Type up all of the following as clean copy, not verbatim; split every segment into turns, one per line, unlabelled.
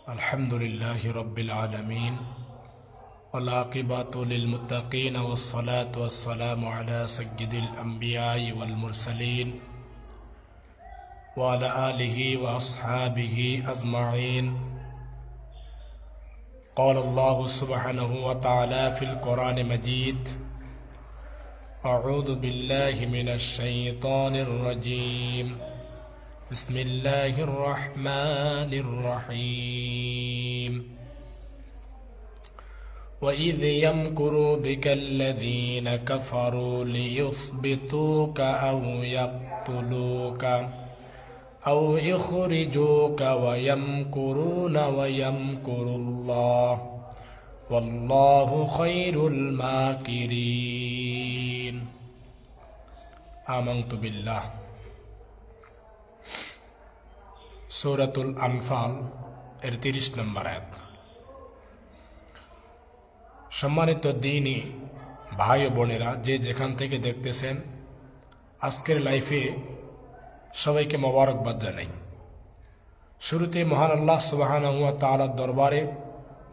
الحمد لله رب العالمين والعاقبة للمتقين والصلاة والسلام على سيد الأنبياء والمرسلين وعلى آله وأصحابه أجمعين. قال الله سبحانه وتعالى في القرآن المجيد: أعوذ بالله من الشيطان الرجيم. بسم الله الرحمن الرحيم. وإذ يمكر بك الذين كفروا ليثبتوك أو يقتلوك أو يخرجوك ويمكرون ويمكر الله والله خير الماكرين. آمنت بالله. সূরাতুল আনফাল এর ৩০ নম্বর আয়াত। সম্মানিত দ্বীনী ভাই ও বোনেরা, যে যেখান থেকে দেখতেছেন, আজকের লাইফে সবাইকে মোবারকবাদ জানাই। শুরুতে মহান আল্লাহ সুবহানাহু ওয়া তাআলার দরবারে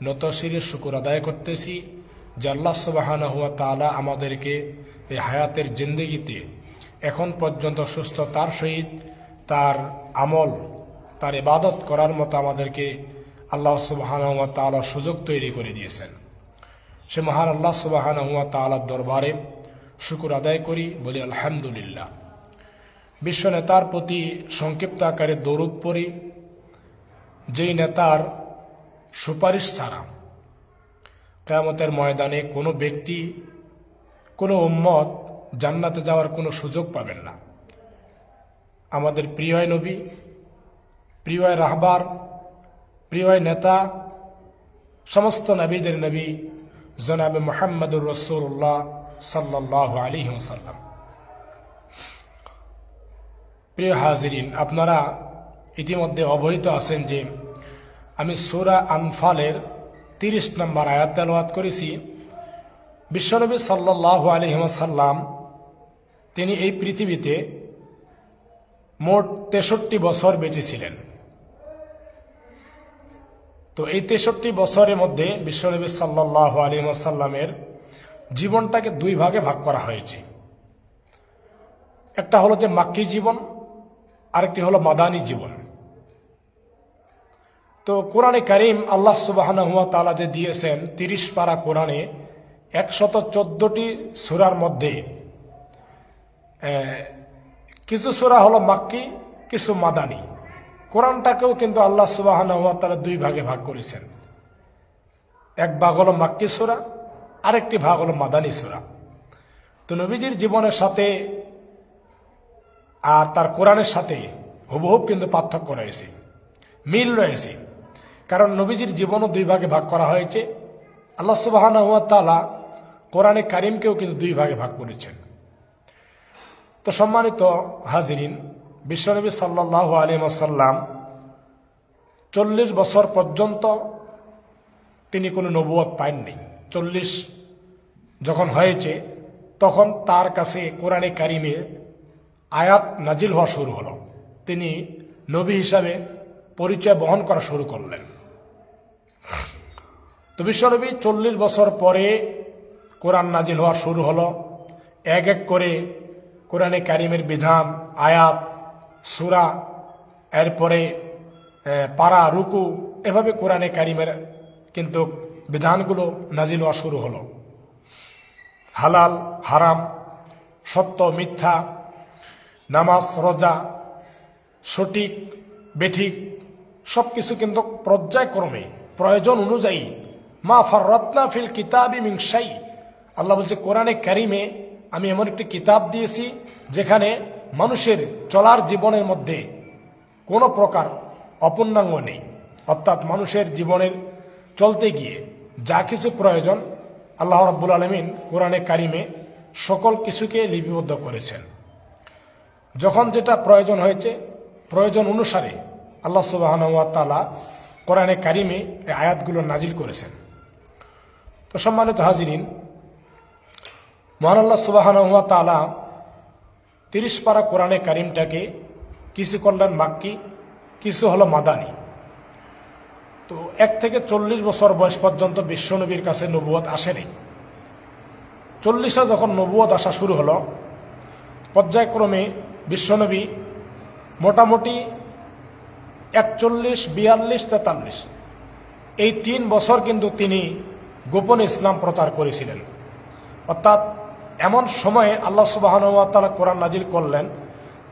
নত শিরে শুকর আদায় করতেছি যে আল্লাহ সুবহানাহু ওয়া তাআলা আমাদেরকে এই হায়াতের জিন্দেগিতে এখন পর্যন্ত সুস্থতার সহিত তার আমল, তার ইবাদত করার মতো আমাদেরকে আল্লাহ সুবহানাহু ওয়া তাআলা সুযোগ তৈরি করে দিয়েছেন। সে মহান আল্লাহ সুবহানাহু ওয়া তাআলার দরবারে শুকর আদায় করি, বলি আলহামদুলিল্লাহ। বিশ্ব নেতার প্রতি সংক্ষিপ্ত আকারে দরুদ পড়ি, যেই নেতার সুপারিশ ছাড়া কিয়ামতের ময়দানে কোনো ব্যক্তি, কোনো উম্মত জান্নাতে যাওয়ার কোনো সুযোগ পাবেন না। আমাদের প্রিয় নবী, প্রিয় রাহবার, প্রিয় নেতা, সমস্ত নবীদের নবী জনাবে মুহাম্মদুর রাসূলুল্লাহ সাল্লাল্লাহু আলাইহি ওয়াসাল্লাম। প্রিয় হাজিরিন, আপনারা ইতিমধ্যে অবহিত আছেন যে আমি সূরা আনফালের ৩০ নম্বর আয়াত তেলাওয়াত করেছি। বিশ্বনবী সাল্লাল্লাহু আলাইহি ওয়াসাল্লাম তিনি এই পৃথিবীতে মোট ৬৩ বছর বেঁচে ছিলেন। তো এই ৬৩ বছরের মধ্যে বিশ্বনবী সাল্লাল্লাহু আলাইহি ওয়াসাল্লামের জীবনটাকে দুই ভাগে ভাগ করা হয়েছে। একটা হলো যে মাক্কি জীবন, আরেকটি হলো মাদানী জীবন। তো কোরআনে কারীম আল্লাহ সুবহানাহু ওয়া তাআলা যে দিয়েছেন ৩০ পারা কোরআনে ১১৪টি সূরার মধ্যে কিছু সূরা হলো মাক্কি, কিছু মাদানী। কোরআনটাকেও কিন্তু আল্লাহ সুবহানাহু ওয়া তাআলা দুই ভাগে ভাগ করেছেন। এক ভাগ হলো মাক্কি সূরা, আরেকটি ভাগ হলো মাদানী সূরা। তো নবীজির জীবনের সাথে আর তার কোরআনের সাথে হুবহুব কিন্তু পার্থক্য রয়েছে, মিল রয়েছে। কারণ নবীজির জীবনও দুই ভাগে ভাগ করা হয়েছে। আল্লাহ সুবহানাহু ওয়া তাআলা কোরআনে কারীমকেও কিন্তু দুই ভাগে ভাগ করেছেন। তো সম্মানিত হাজিরিন, বিশ্বনবী সাল্লাল্লাহু আলাইহি ওয়াসাল্লাম ৪০ বছর পর্যন্ত তিনি কোনো নবুয়ত পাননি। ৪০ যখন হয়েছে তখন তার কাছে কোরআনে কারীমে আয়াত নাজিল হওয়া শুরু হলো। তিনি নবী হিসাবে পরিচয় বহন করা শুরু করলেন। তো বিশ্বনবী ৪০ বছর পরে কোরআন নাজিল হওয়া শুরু হলো। এক এক করে কোরআনে কারীমের বিধান, আয়াত, সূরা, এরপরে পারা, রুকু, এভাবে কোরআনে কারীমের কিন্তু বিধানগুলো নাজিল হওয়া শুরু হলো। হালাল, হারাম, সত্য, মিথ্যা, নামাজ, রোজা, সঠিক, বেঠিক সব কিছু কিন্তু পর্যায়ক্রমে প্রয়োজন অনুযায়ী মা ফাররাতনা ফিল কিতাবি মিন শাই। আল্লাহ বলছে কোরআনে কারীমে আমি এমন একটি কিতাব দিয়েছি যেখানে মানুষের চলার জীবনের মধ্যে কোনো প্রকার অপূর্ণাঙ্গ নেই। অর্থাৎ মানুষের জীবনের চলতে গিয়ে যা কিছু প্রয়োজন আল্লাহ রাব্বুল আলামিন কোরআনে কারীমে সকল কিছুকে লিপিবদ্ধ করেছেন। যখন যেটা প্রয়োজন হয়েছে, প্রয়োজন অনুসারে আল্লাহ সুবহানাহু ওয়া তাআলা কোরআনে কারীমে এই আয়াতগুলো নাজিল করেছেন। তো সম্মানিত হাজিরিন, মহান আল্লাহ সুবহানাহু ওয়া তাআলা ৩০ পারা কোরআনে কারীমটাকে কিছু করলেন মাক্কি, কিছু হলো মাদানী। তো 1 থেকে 40 বছর বয়স পর্যন্ত বিশ্বনবীর কাছে নবুয়ত আসেনি। 40-এ যখন নবুয়ত আসা শুরু হলো, পর্যায়ক্রমে বিশ্বনবী মোটামুটি 41, 42, 43 এই 3 বছর কিন্তু তিনি গোপনে ইসলাম প্রচার করেছিলেন। অর্থাৎ এমন সময়ে আল্লাহ সুবহানাহু ওয়া তাআলা কোরআন নাজিল করলেন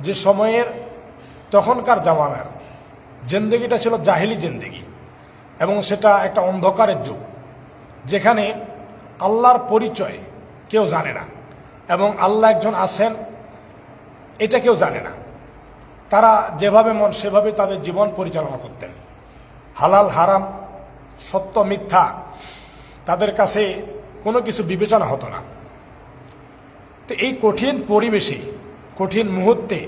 যে সময়ের তখনকার জামানার জিন্দেগিটা ছিল জাহিলি জিন্দেগি, এবং সেটা একটা অন্ধকারের যুগ, যেখানে আল্লাহর পরিচয় কেউ জানে না এবং আল্লাহ একজন আছেন এটা কেউ জানে না। তারা যেভাবে মন সেভাবে তাদের জীবন পরিচালনা করতেন। হালাল হারাম, সত্য মিথ্যা তাদের কাছে কোনো কিছু বিবেচনা হতো না। তো এই কঠিন পরিবেশে, কঠিন মুহূর্তে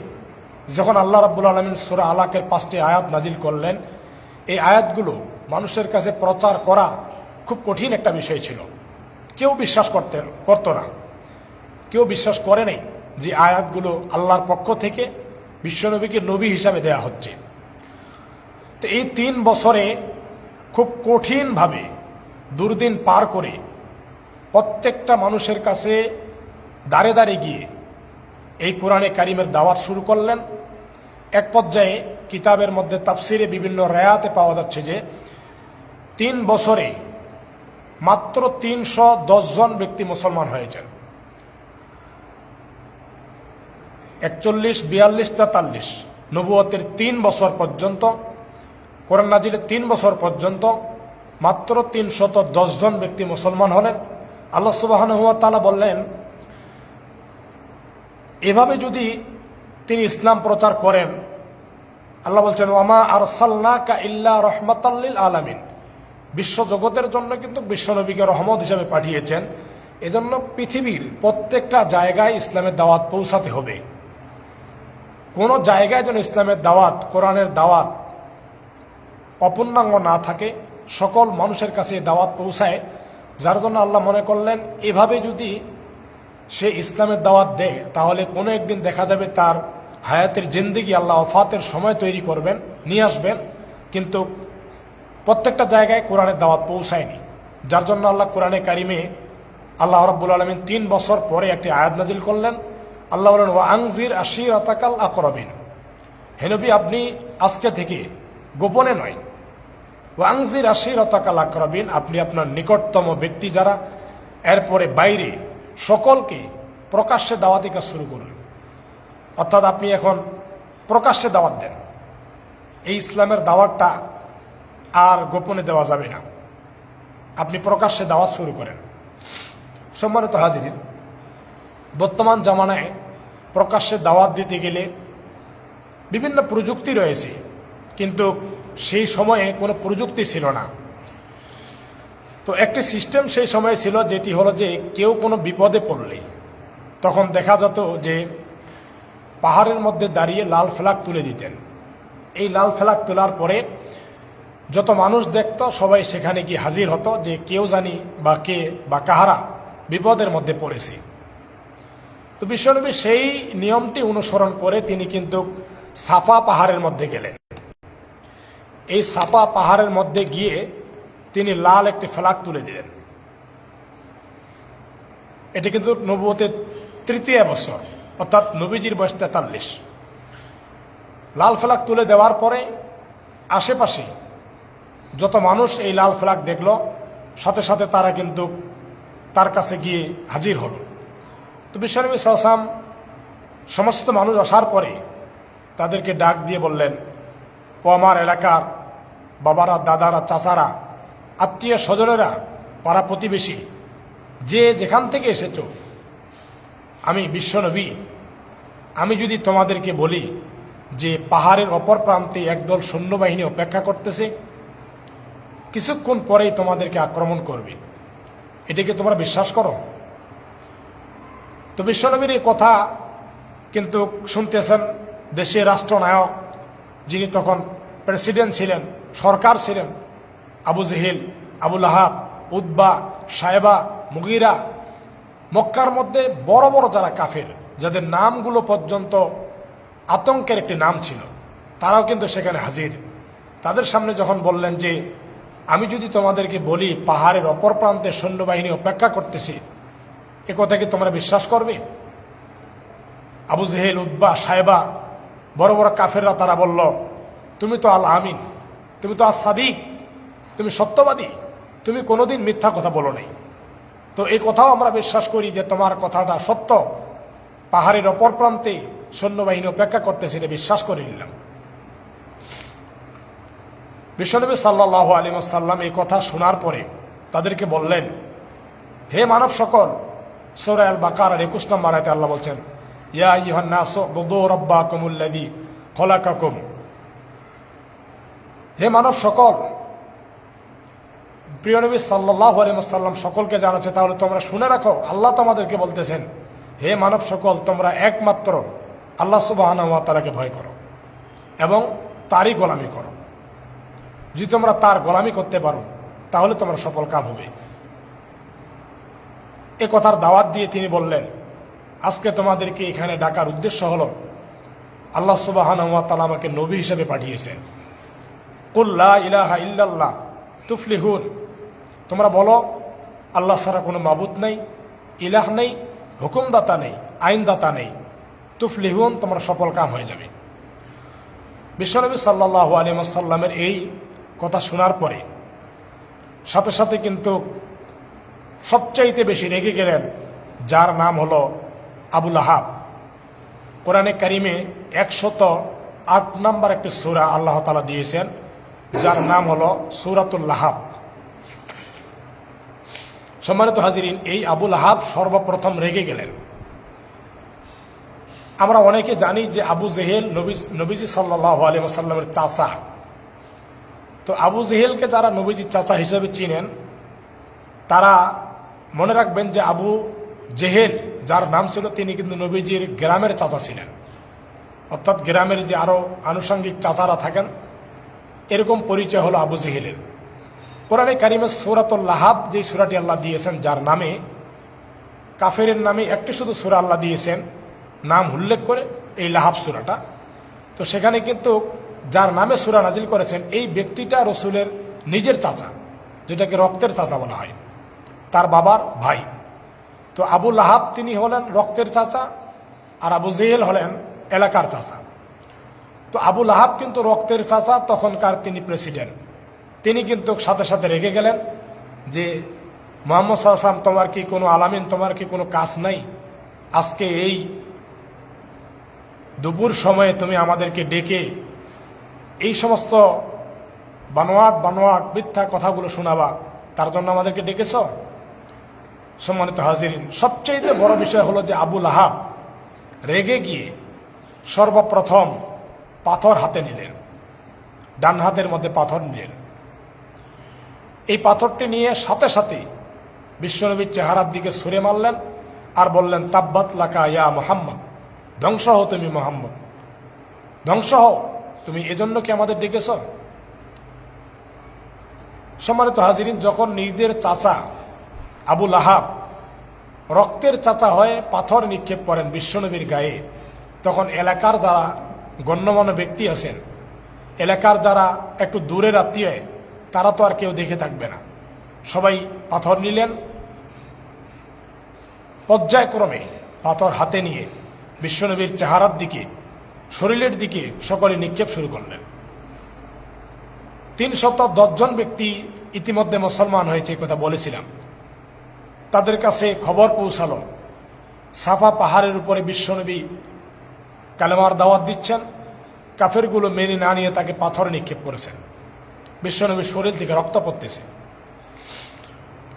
যখন আল্লাহ রাব্বুল আলামিন সূরা আলাকের 5টি আয়াত নাজিল করলেন, এই আয়াতগুলো মানুষের কাছে প্রচার করা খুব কঠিন একটা বিষয় ছিল। কেউ বিশ্বাস করতো না, কেউ বিশ্বাস করে নাই যে আয়াতগুলো আল্লাহর পক্ষ থেকে বিশ্বনবীকে নবী হিসাবে দেয়া হচ্ছে। তো এই 3 বছরে খুব কঠিনভাবে দুর্দিন পার করে প্রত্যেকটা মানুষের কাছে দাঁড়ে দাঁড়িয়ে গিয়ে এই কোরআনে কারিমের দাওয়াত শুরু করলেন। এক পর্যায়ে কিতাবের মধ্যে তাফসিরে বিভিন্ন রায়াতে পাওয়া যাচ্ছে যে 3 বছরে মাত্র 310 জন ব্যক্তি মুসলমান হয়েছেন। 41, 42, 43 নবুয়তের 3 বছর পর্যন্ত, কোরআন নাজিলের 3 বছর পর্যন্ত মাত্র 310 জন ব্যক্তি মুসলমান হলেন। আল্লাহ সুবহানাহু ওয়া তাআলা বললেন, এভাবে যদি তিনি ইসলাম প্রচার করেন, আল্লাহ বলছেন ওয়ামা আরসালনাকা ইল্লা রাহমাতাল লিল আলামিন, বিশ্ব জগতের জন্য কিন্তু বিশ্বনবীকে রহমত হিসেবে পাঠিয়েছেন। এজন্য পৃথিবীর প্রত্যেকটা জায়গায় ইসলামের দাওয়াত পৌঁছাতে হবে। কোন জায়গায় যেন ইসলামের দাওয়াত, কোরআনের দাওয়াত অপূর্ণাঙ্গ না থাকে, সকল মানুষের কাছে দাওয়াত পৌঁছায়। যার জন্য আল্লাহ মনে করলেন এভাবে যদি সে ইসলামের দাওয়াত দেয়, তাহলে কোনো একদিন দেখা যাবে তার হায়াতের জিন্দেগি আল্লাহ ওফাতের সময় তৈরি করবেন, নিয়ে আসবেন, কিন্তু প্রত্যেকটা জায়গায় কোরআনের দাওয়াত পৌঁছায়নি। যার জন্য আল্লাহ কোরআনে কারিমে আল্লাহ রাব্বুল আলামিন 3 বছর পরে একটি আয়াত নাজিল করলেন। আল্লাহ বলেন ওয়া আনজির আশিরাতাকাল আকরাবিন, হে নবী আপনি আজকে থেকে গোপনে নয়, ওয়া আনজির আশিরাতাকাল আকরাবিন, আপনি আপনার নিকটতম ব্যক্তি যারা, এরপরে বাইরে সকলকে প্রকাশ্যে দাওয়াতি কাজ শুরু করুন। অর্থাৎ আপনি এখন প্রকাশ্যে দাওয়াত দেন। এই ইসলামের দাওয়াতটা আর গোপনে দেওয়া যাবে না, আপনি প্রকাশ্যে দাওয়াত শুরু করেন। সম্মানিত হাজিরিন, বর্তমান জামানায় প্রকাশ্যে দাওয়াত দিতে গেলে বিভিন্ন প্রযুক্তি রয়েছে, কিন্তু সেই সময়ে কোনো প্রযুক্তি ছিল না। তো একটি সিস্টেম সেই সময়ে ছিল, যেটি হলো যে কেউ কোনো বিপদে পড়লে তখন দেখা যেত যে পাহাড়ের মধ্যে দাঁড়িয়ে লাল ফ্ল্যাগ তুলে দিতেন। এই লাল ফ্ল্যাগ তোলার পরে যত মানুষ দেখত সবাই সেখানে গিয়ে হাজির হতো, যে কেউ জানি বা কে বা কাহারা বিপদের মধ্যে পড়েছে। তো বিশ্বনবী সেই নিয়মটি অনুসরণ করে তিনি কিন্তু সাফা পাহাড়ের মধ্যে গেলেন। এই সাফা পাহাড়ের মধ্যে গিয়ে তিনি লাল একটি ফ্ল্যাগ তুলে দিলেন। এটি কিন্তু নবুয়তের 3য় বছর, অর্থাৎ নবীজির বয়স 43। লাল ফ্ল্যাগ তুলে দেওয়ার পরে আশেপাশে যত মানুষ এই লাল ফ্ল্যাগ দেখল, সাথে সাথে তারা কিন্তু তার কাছে গিয়ে হাজির হল। তো বিশ্বনবী সাল্লাল্লাহু আলাইহি ওয়াসাল্লাম সমস্ত মানুষ আসার পরে তাদেরকে ডাক দিয়ে বললেন, ও আমার এলাকার বাবারা, দাদারা, চাচারা, আত্মীয় স্বজনেরা, পাড়া প্রতিবেশী, যে যেখান থেকে এসেছ, আমি বিশ্বনবী, আমি যদি তোমাদেরকে বলি যে পাহাড়ের অপর প্রান্তে একদল সৈন্যবাহিনী অপেক্ষা করতেছে, কিছুক্ষণ পরেই তোমাদেরকে আক্রমণ করবে, এটাকে তোমরা বিশ্বাস করো? তো বিশ্বনবীর এই কথা কিন্তু শুনতেছেন দেশের রাষ্ট্রনায়ক, যিনি তখন প্রেসিডেন্ট ছিলেন, সরকার ছিলেন, আবু জেহেল, আবু লাহাব, উতবা, সায়েবা, মুগিরা, মক্কার মধ্যে বড় বড় যারা কাফের, যাদের নামগুলো পর্যন্ত আতঙ্কের একটি নাম ছিল, তারাও কিন্তু সেখানে হাজির। তাদের সামনে যখন বললেন যে আমি যদি তোমাদেরকে বলি পাহাড়ের অপর প্রান্তে সৈন্যবাহিনী অপেক্ষা করতেছে, এ কথা কি তোমরা বিশ্বাস করবে? আবু জেহেল, উতবা, সাহেবা, বড় বড় কাফেররা তারা বলল, তুমি তো আল আমিন, তুমি তো আস সাদিক, তুমি সত্যবাদী, তুমি কোনোদিন মিথ্যা কথা বলো নাই। তো এই কথাও আমরা বিশ্বাস করি যে তোমার কথাটা সত্য, পাহাড়ের অপর প্রান্তে সৈন্যবাহিনী অপেক্ষা করতেছে, এটা বিশ্বাস করে নিলাম। বিশ্বনবী সাল্লাল্লাহু আলাইহি ওয়াসাল্লাম এই কথা শোনার পরে তাদেরকে বললেন, হে মানব সকল, সূরা আল বাকারার 21 নম্বর আয়াতে আল্লাহ বলছেন, ইয়া আইয়ুহান নাসু উবুদু রাব্বাকুমুল্লাযী খলাকাকুম। হে মানব সকল, প্রিয় নবী সাল্লাল্লাহু আলাইহি ওয়াসাল্লাম সকলকে জানাচ্ছে, তাহলে তোমরা শুনে রাখো, আল্লাহ তোমাদেরকে বলতেছেন, হে মানব সকল, তোমরা একমাত্র আল্লাহ সুবহানাহু ওয়া তাআলাকে ভয় করো এবং তারই গোলামি করো। যদি তোমরা তার গোলামি করতে পারো তাহলে তোমরা সফল কাম হবে। এ কথার দাওয়াত দিয়ে তিনি বললেন, আজকে তোমাদেরকে এখানে ডাকার উদ্দেশ্য হলো, আল্লাহ সুবহানাহু ওয়া তাআলা আমাকে নবী হিসেবে পাঠিয়েছেন। কুল লা ইলাহা ইল্লাল্লাহ তুফলিহুন, তোমরা বলো আল্লাহ ছাড়া কোনো মাবুদ নেই, ইলাহ নেই, হুকুমদাতা নেই, আইনদাতা নেই, তুফলিহুন, তোমরা সফল কাম হয়ে যাবে। বিশ্বনবী সাল্লাল্লাহু আলাইহি ওয়াসাল্লামের এই কথা শোনার পরে সাথে সাথে কিন্তু সবচাইতে বেশি রেগে গেলেন যার নাম হলো আবু লাহাব। কোরআনে কারিমে 108 নম্বর একটি সূরা আল্লাহ তাআলা দিয়েছেন, যার নাম হলো সূরাতুল লাহাব। সম্মানিত হাজিরিন, এই আবু লাহাব সর্বপ্রথম রেগে গেলেন। আমরা অনেকে জানি যে আবু জেহেল নবীজি সাল্লাল্লাহু আলাইহি ওয়াসাল্লামের চাচা। তো আবু জেহেলকে যারা নবীজির চাচা হিসেবে চিনেন তারা মনে রাখবেন যে আবু জেহেল যার নাম ছিল, তিনি কিন্তু নবীজির গ্রামের চাচা ছিলেন, অর্থাৎ গ্রামের যে আরো আনুষঙ্গিক চাচারা থাকেন, এরকম পরিচয় হলো আবু জেহেলের। কোরআনে কারিমে সূরাতুল লাহাব যে সূরাটি আল্লাহ দিয়েছেন, যার নামে কাফেরের নামে একটি শুধু সূরা আল্লাহ দিয়েছেন নাম উল্লেখ করে, এই লাহাব সূরাটা। তো সেখানে কিন্তু যার নামে সূরা নাজিল করেছেন এই ব্যক্তিটা রসুলের নিজের চাচা, যেটাকে রক্তের চাচা বলা হয়, তার বাবার ভাই। তো আবু লাহাব তিনি হলেন রক্তের চাচা, আর আবু জেহেল হলেন এলাকার চাচা। তো আবু লাহাব কিন্তু রক্তের চাচা, তখনকার তিনি প্রেসিডেন্ট। তিনি কিন্তু সাথে সাথে রেগে গেলেন যে মুহাম্মদ সাল্লাল্লাহু আলাইহি ওয়াসাল্লাম, তোমার কি কোনো আলামিন, তোমার কি কোনো কাজ নাই? আজকে এই দুপুর সময়ে তুমি আমাদেরকে ডেকে এই সমস্ত বানোয়াট মিথ্যা কথাগুলো শোনাবা, তার জন্য আমাদেরকে ডেকেছ? সম্মানিত হাজিরিন, সবচেয়ে বড় বিষয় হলো যে আবু লাহাব রেগে গিয়ে সর্বপ্রথম পাথর হাতে নিলেন, ডান হাতের মধ্যে পাথর নিলেন। এই পাথরটি নিয়ে সাথে সাথে বিশ্বনবীর চেহারার দিকে ছুঁড়ে মারলেন আর বললেন, তাব্বাত লাকা ইয়া মুহাম্মদ, ধ্বংস হও তুমি মুহাম্মদ, ধ্বংস হও, তুমি এজন্য কি আমাদের ডেকেছ? সম্মানিত হাজিরিন, যখন নিজের চাচা আবু লাহাব রক্তের চাচা হয়ে পাথর নিক্ষেপ করেন বিশ্বনবীর গায়ে, তখন এলাকার যারা গণ্যমান্য ব্যক্তি আছেন, এলাকার যারা একটু দূরের আত্মীয়, তারা তো আর কেউ দেখে থাকবে না, সবাই পাথর নিলেন। পর্যায়ক্রমে পাথর হাতে নিয়ে বিশ্বনবীর চেহারার দিকে, শরীরের দিকে সকলে নিক্ষেপ শুরু করলেন। 310 জন ব্যক্তি ইতিমধ্যে মুসলমান হয়েছে, এই কথা বলেছিলাম। তাদের কাছে খবর পৌঁছালো সাফা পাহাড়ের উপরে বিশ্বনবী কালেমার দাওয়াত দিচ্ছেন, কাফেরগুলো মেনে না নিয়ে তাকে পাথর নিক্ষেপ করেছেন, বিশ্বনবীর শরীর থেকে রক্ত পড়তেছে।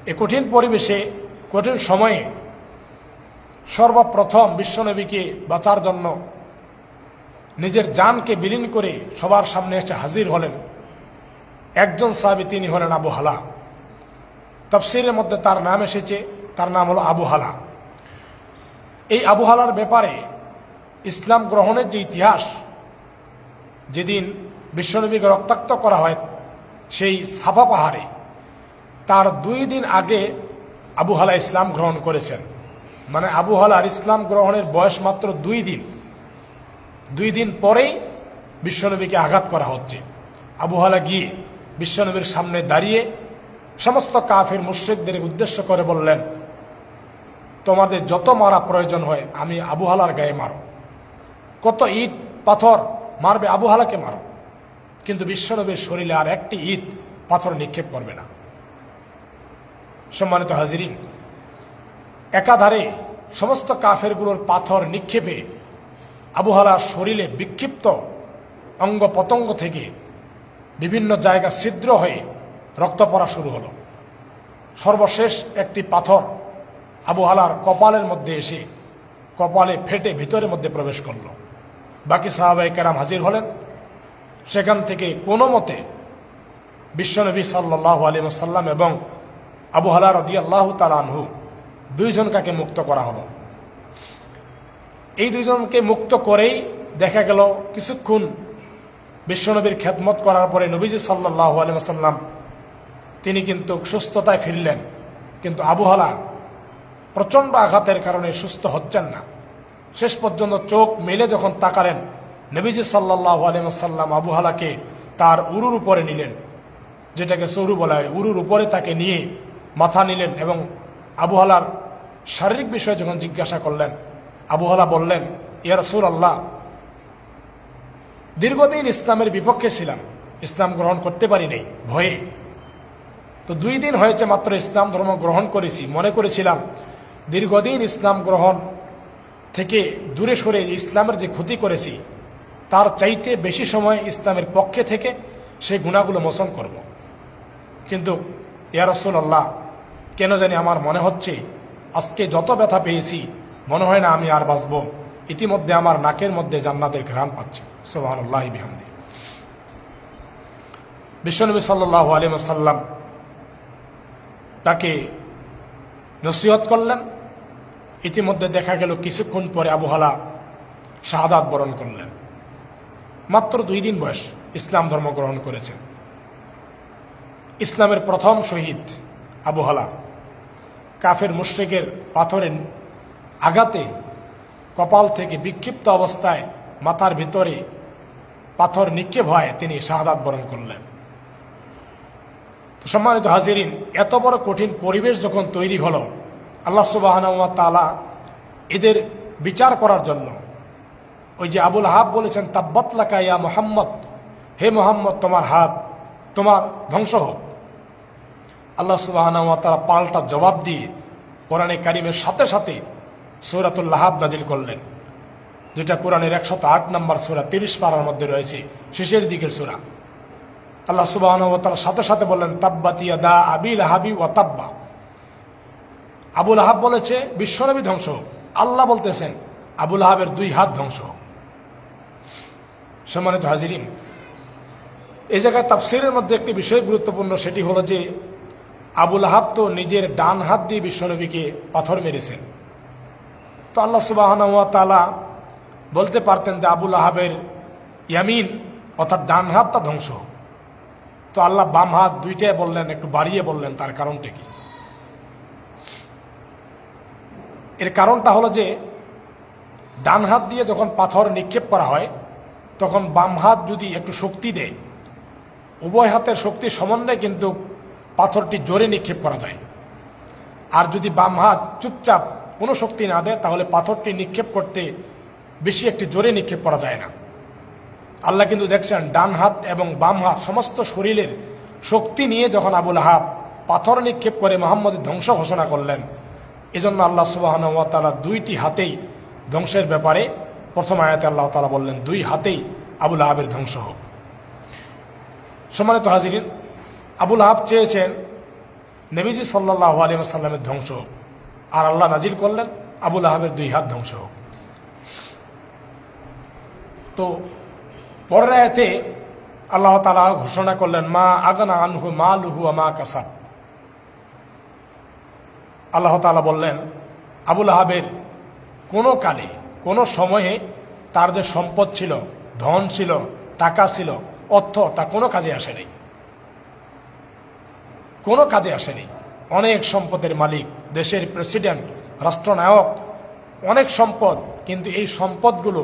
এই কঠিন পরিবেশে, কঠিন সময়ে সর্বপ্রথম বিশ্বনবীকে বাঁচার জন্য নিজের জানকে বিলীন করে সবার সামনে এসে হাজির হলেন একজন সাহাবী, তিনি হলেন আবু হালা। তাফসীরের মধ্যে তার নাম এসেছে, তার নাম হলো আবু হালা। এই আবু হালার ব্যাপারে ইসলাম গ্রহণের যে ইতিহাস, যেদিন বিশ্বনবীকে রক্তাক্ত করা হয় সেই সাফা পাহাড়ে, তার 2 দিন আগে আবু হালা ইসলাম গ্রহণ করেছেন। মানে আবু হালার ইসলাম গ্রহণের বয়স মাত্র 2 দিন। 2 দিন পরেই বিশ্বনবীকে আঘাত করা হচ্ছে। আবু হালা গিয়ে বিশ্বনবীর সামনে দাঁড়িয়ে সমস্ত কাফির মুশরিকদের উদ্দেশ্য করে বললেন, তোমাদের যত মারা প্রয়োজন হয় আমি আবু হালার গায়ে মারো, কত ইট পাথর মারবে আবু হালাকে মারো, কিন্তু বিশ্বনবীর শরীরে আর একটি ইট পাথর নিক্ষেপ করবে না। সম্মানিত হাজিরিন, একাধারে সমস্ত কাফেরগুলোর পাথর নিক্ষেপে আবু হালার শরীরে বিক্ষিপ্ত অঙ্গ পতঙ্গ থেকে বিভিন্ন জায়গা ছিদ্র হয়ে রক্ত পড়া শুরু হলো। সর্বশেষ একটি পাথর আবু হালার কপালের মধ্যে এসে কপালে ফেটে ভিতরের মধ্যে প্রবেশ করল। বাকি সাহাবায়ে কেরাম হাজির হলেন। সেখান থেকে কোনো মতে বিশ্বনবী সাল্লাল্লাহু আলাইহি ওয়াসাল্লাম এবং আবু হালা রাদিয়াল্লাহু তাআলা আনহু দুইজনকে মুক্ত করা হলো। এই দুইজনকে মুক্ত করেই দেখা গেল কিছুক্ষণ বিশ্বনবীর খেদমত করার পরে নবীজি সাল্লাল্লাহু আলাইহি ওয়াসাল্লাম তিনি কিন্তু সুস্থতায় ফিরলেন, কিন্তু আবু হালা প্রচণ্ড আঘাতের কারণে সুস্থ হচ্ছেন না। শেষ পর্যন্ত চোখ মেলে যখন তাকালেন, নবীজি সাল্লাল্লাহু আলাইহি ওয়াসাল্লাম আবু হালাকে তার উরুর উপরে নিলেন, যেটাকে সরু বলা হয়, উরুর উপরে তাকে নিয়ে মাথা নিলেন এবং আবু হালার শারীরিক বিষয়ে যখন জিজ্ঞাসা করলেন, আবু হালা বললেন, ইয়া রাসূলুল্লাহ, দীর্ঘদিন ইসলামের বিপক্ষে ছিলাম, ইসলাম গ্রহণ করতে পারি নাই ভয়ে, তো 2 দিন হয়েছে মাত্র ইসলাম ধর্ম গ্রহণ করেছি, মনে করেছিলাম দীর্ঘদিন ইসলাম গ্রহণ থেকে দূরে সরে ইসলামের যে ক্ষতি করেছি তার চাইতে বেশি সময় ইসলামের পক্ষে থেকে সেই গুনাহগুলো মোচন করব। কিন্তু ইয়া রাসূলুল্লাহ, কেন জানি আমার মনে হচ্ছে আজকে যত ব্যথা পেয়েছি মনে হয় না আমি আর বাঁচব, ইতিমধ্যে আমার নাকের মধ্যে জান্নাতের ঘ্রাণ পাচ্ছি। সুবহানাল্লাহি বিহামদি। বিশ্বনবী সাল্লাল্লাহু আলাইহি ওয়াসাল্লাম তাকে নসিহত করলেন। ইতিমধ্যে দেখা গেল কিছুক্ষণ পরে আবু হালা শাহাদাত বরণ করলেন। মাত্র 2 দিন বয়স ইসলাম ধর্ম গ্রহণ করেছেন। ইসলামের প্রথম শহীদ আবু হালা কাফের মুশরিকের পাথরের আঘাতে কপাল থেকে বিক্ষিপ্ত অবস্থায় মাথার ভিতরে পাথর নিক্ষেপ হয়, তিনি শাহাদাত বরণ করলেন। সম্মানিত হাজিরিন, এত বড় কঠিন পরিবেশ যখন তৈরি হলো, আল্লাহ সুবহানাহু ওয়া তাআলা এদের বিচার করার জন্য ওই যে আবুল আহাব বলেছেন, তাব্বাত লাকা ইয়া মুহাম্মদ, হে মুহাম্মদ তোমার হাত, তোমার ধ্বংস হোক। আল্লাহ সুবহানাহু ওয়া তাআলা পাল্টা জবাব দিয়ে কোরআনে কারিমের সাথে সাথে সূরাতুল লাহাব নাজিল করলেন, যেটা কোরআনের 108 নম্বর সূরা 30 পারার মধ্যে রয়েছে, শেষের দিকের সূরা। আল্লাহ সুবহানাহু ওয়া তাআলা সাথে সাথে বললেন, তাব্বাত ইয়াদা আবি লাহাবি ওয়া তাব্বা। আবুল আহাব বলেছে বিশ্বনবী ধ্বংস হোক, আল্লাহ বলতেছেন আবুল আহাবের 2 হাত ধ্বংস হোক। সম্মানিত হাজিরিন, এই জায়গায় তাফসীরের মধ্যে একটি বিষয় গুরুত্বপূর্ণ, সেটি হলো যে আবুল আহাব তো নিজের ডান হাত দিয়ে বিশ্বনবীকে পাথর মেরেছেন। তো আল্লাহ সুবহানাহু ওয়া তাআলা বলতে পারতেন যে আবুল আহাবের ইয়ামিন অর্থাৎ ডান হাতটা ধ্বংস হোক। তো আল্লাহ বাম হাত দুইটাই বললেন, একটু বাড়িয়ে বললেন। তার কারণটা কি? এর কারণটা হলো যে ডান হাত দিয়ে যখন পাথর নিক্ষেপ করা হয় তখন বাম হাত যদি একটু শক্তি দেয়, উভয় হাতের শক্তি সমন্বয়ে কিন্তু পাথরটি জোরে নিক্ষেপ করা যায়। আর যদি বাম হাত চুপচাপ কোনো শক্তি না দেয় তাহলে পাথরটি নিক্ষেপ করতে বেশি একটি জোরে নিক্ষেপ করা যায় না। আল্লাহ কিন্তু দেখছেন ডান হাত এবং বাম হাত সমস্ত শরীরের শক্তি নিয়ে যখন আবুল আহাব পাথর নিক্ষেপ করে মুহাম্মদের ধ্বংস ঘোষণা করলেন, এজন্য আল্লাহ সুবহানাহু ওয়া তাআলা 2টি হাতেই ধ্বংসের ব্যাপারে প্রথম আয়াতে আল্লাহ তাআলা বললেন 2 হাতেই আবুল আহাবের ধ্বংস হোক। সম্মানিত হাজিরিন, আবুল আহাব চেয়েছেন নবীজি সাল্লাল্লাহু আলাইহি ওয়াসাল্লামের ধ্বংস হোক, আর আল্লাহ নাজিল করলেন আবুল আহাবের 2 হাত ধ্বংস হোক। তো পরের আয়াতে আল্লাহ তাআলা ঘোষণা করলেন, মা আগনা আনহু মালুহু ওয়া মা কাসাব। আল্লাহ তাআলা বললেন আবুল আহাবের কোনো কালে কোনো সময়ে তার যে সম্পদ ছিল, ধন ছিল, টাকা ছিল, অর্থ, তা কোনো কাজে আসেনি, কোনো কাজে আসেনি। অনেক সম্পদের মালিক, দেশের প্রেসিডেন্ট, রাষ্ট্রনায়ক, অনেক সম্পদ, কিন্তু এই সম্পদগুলো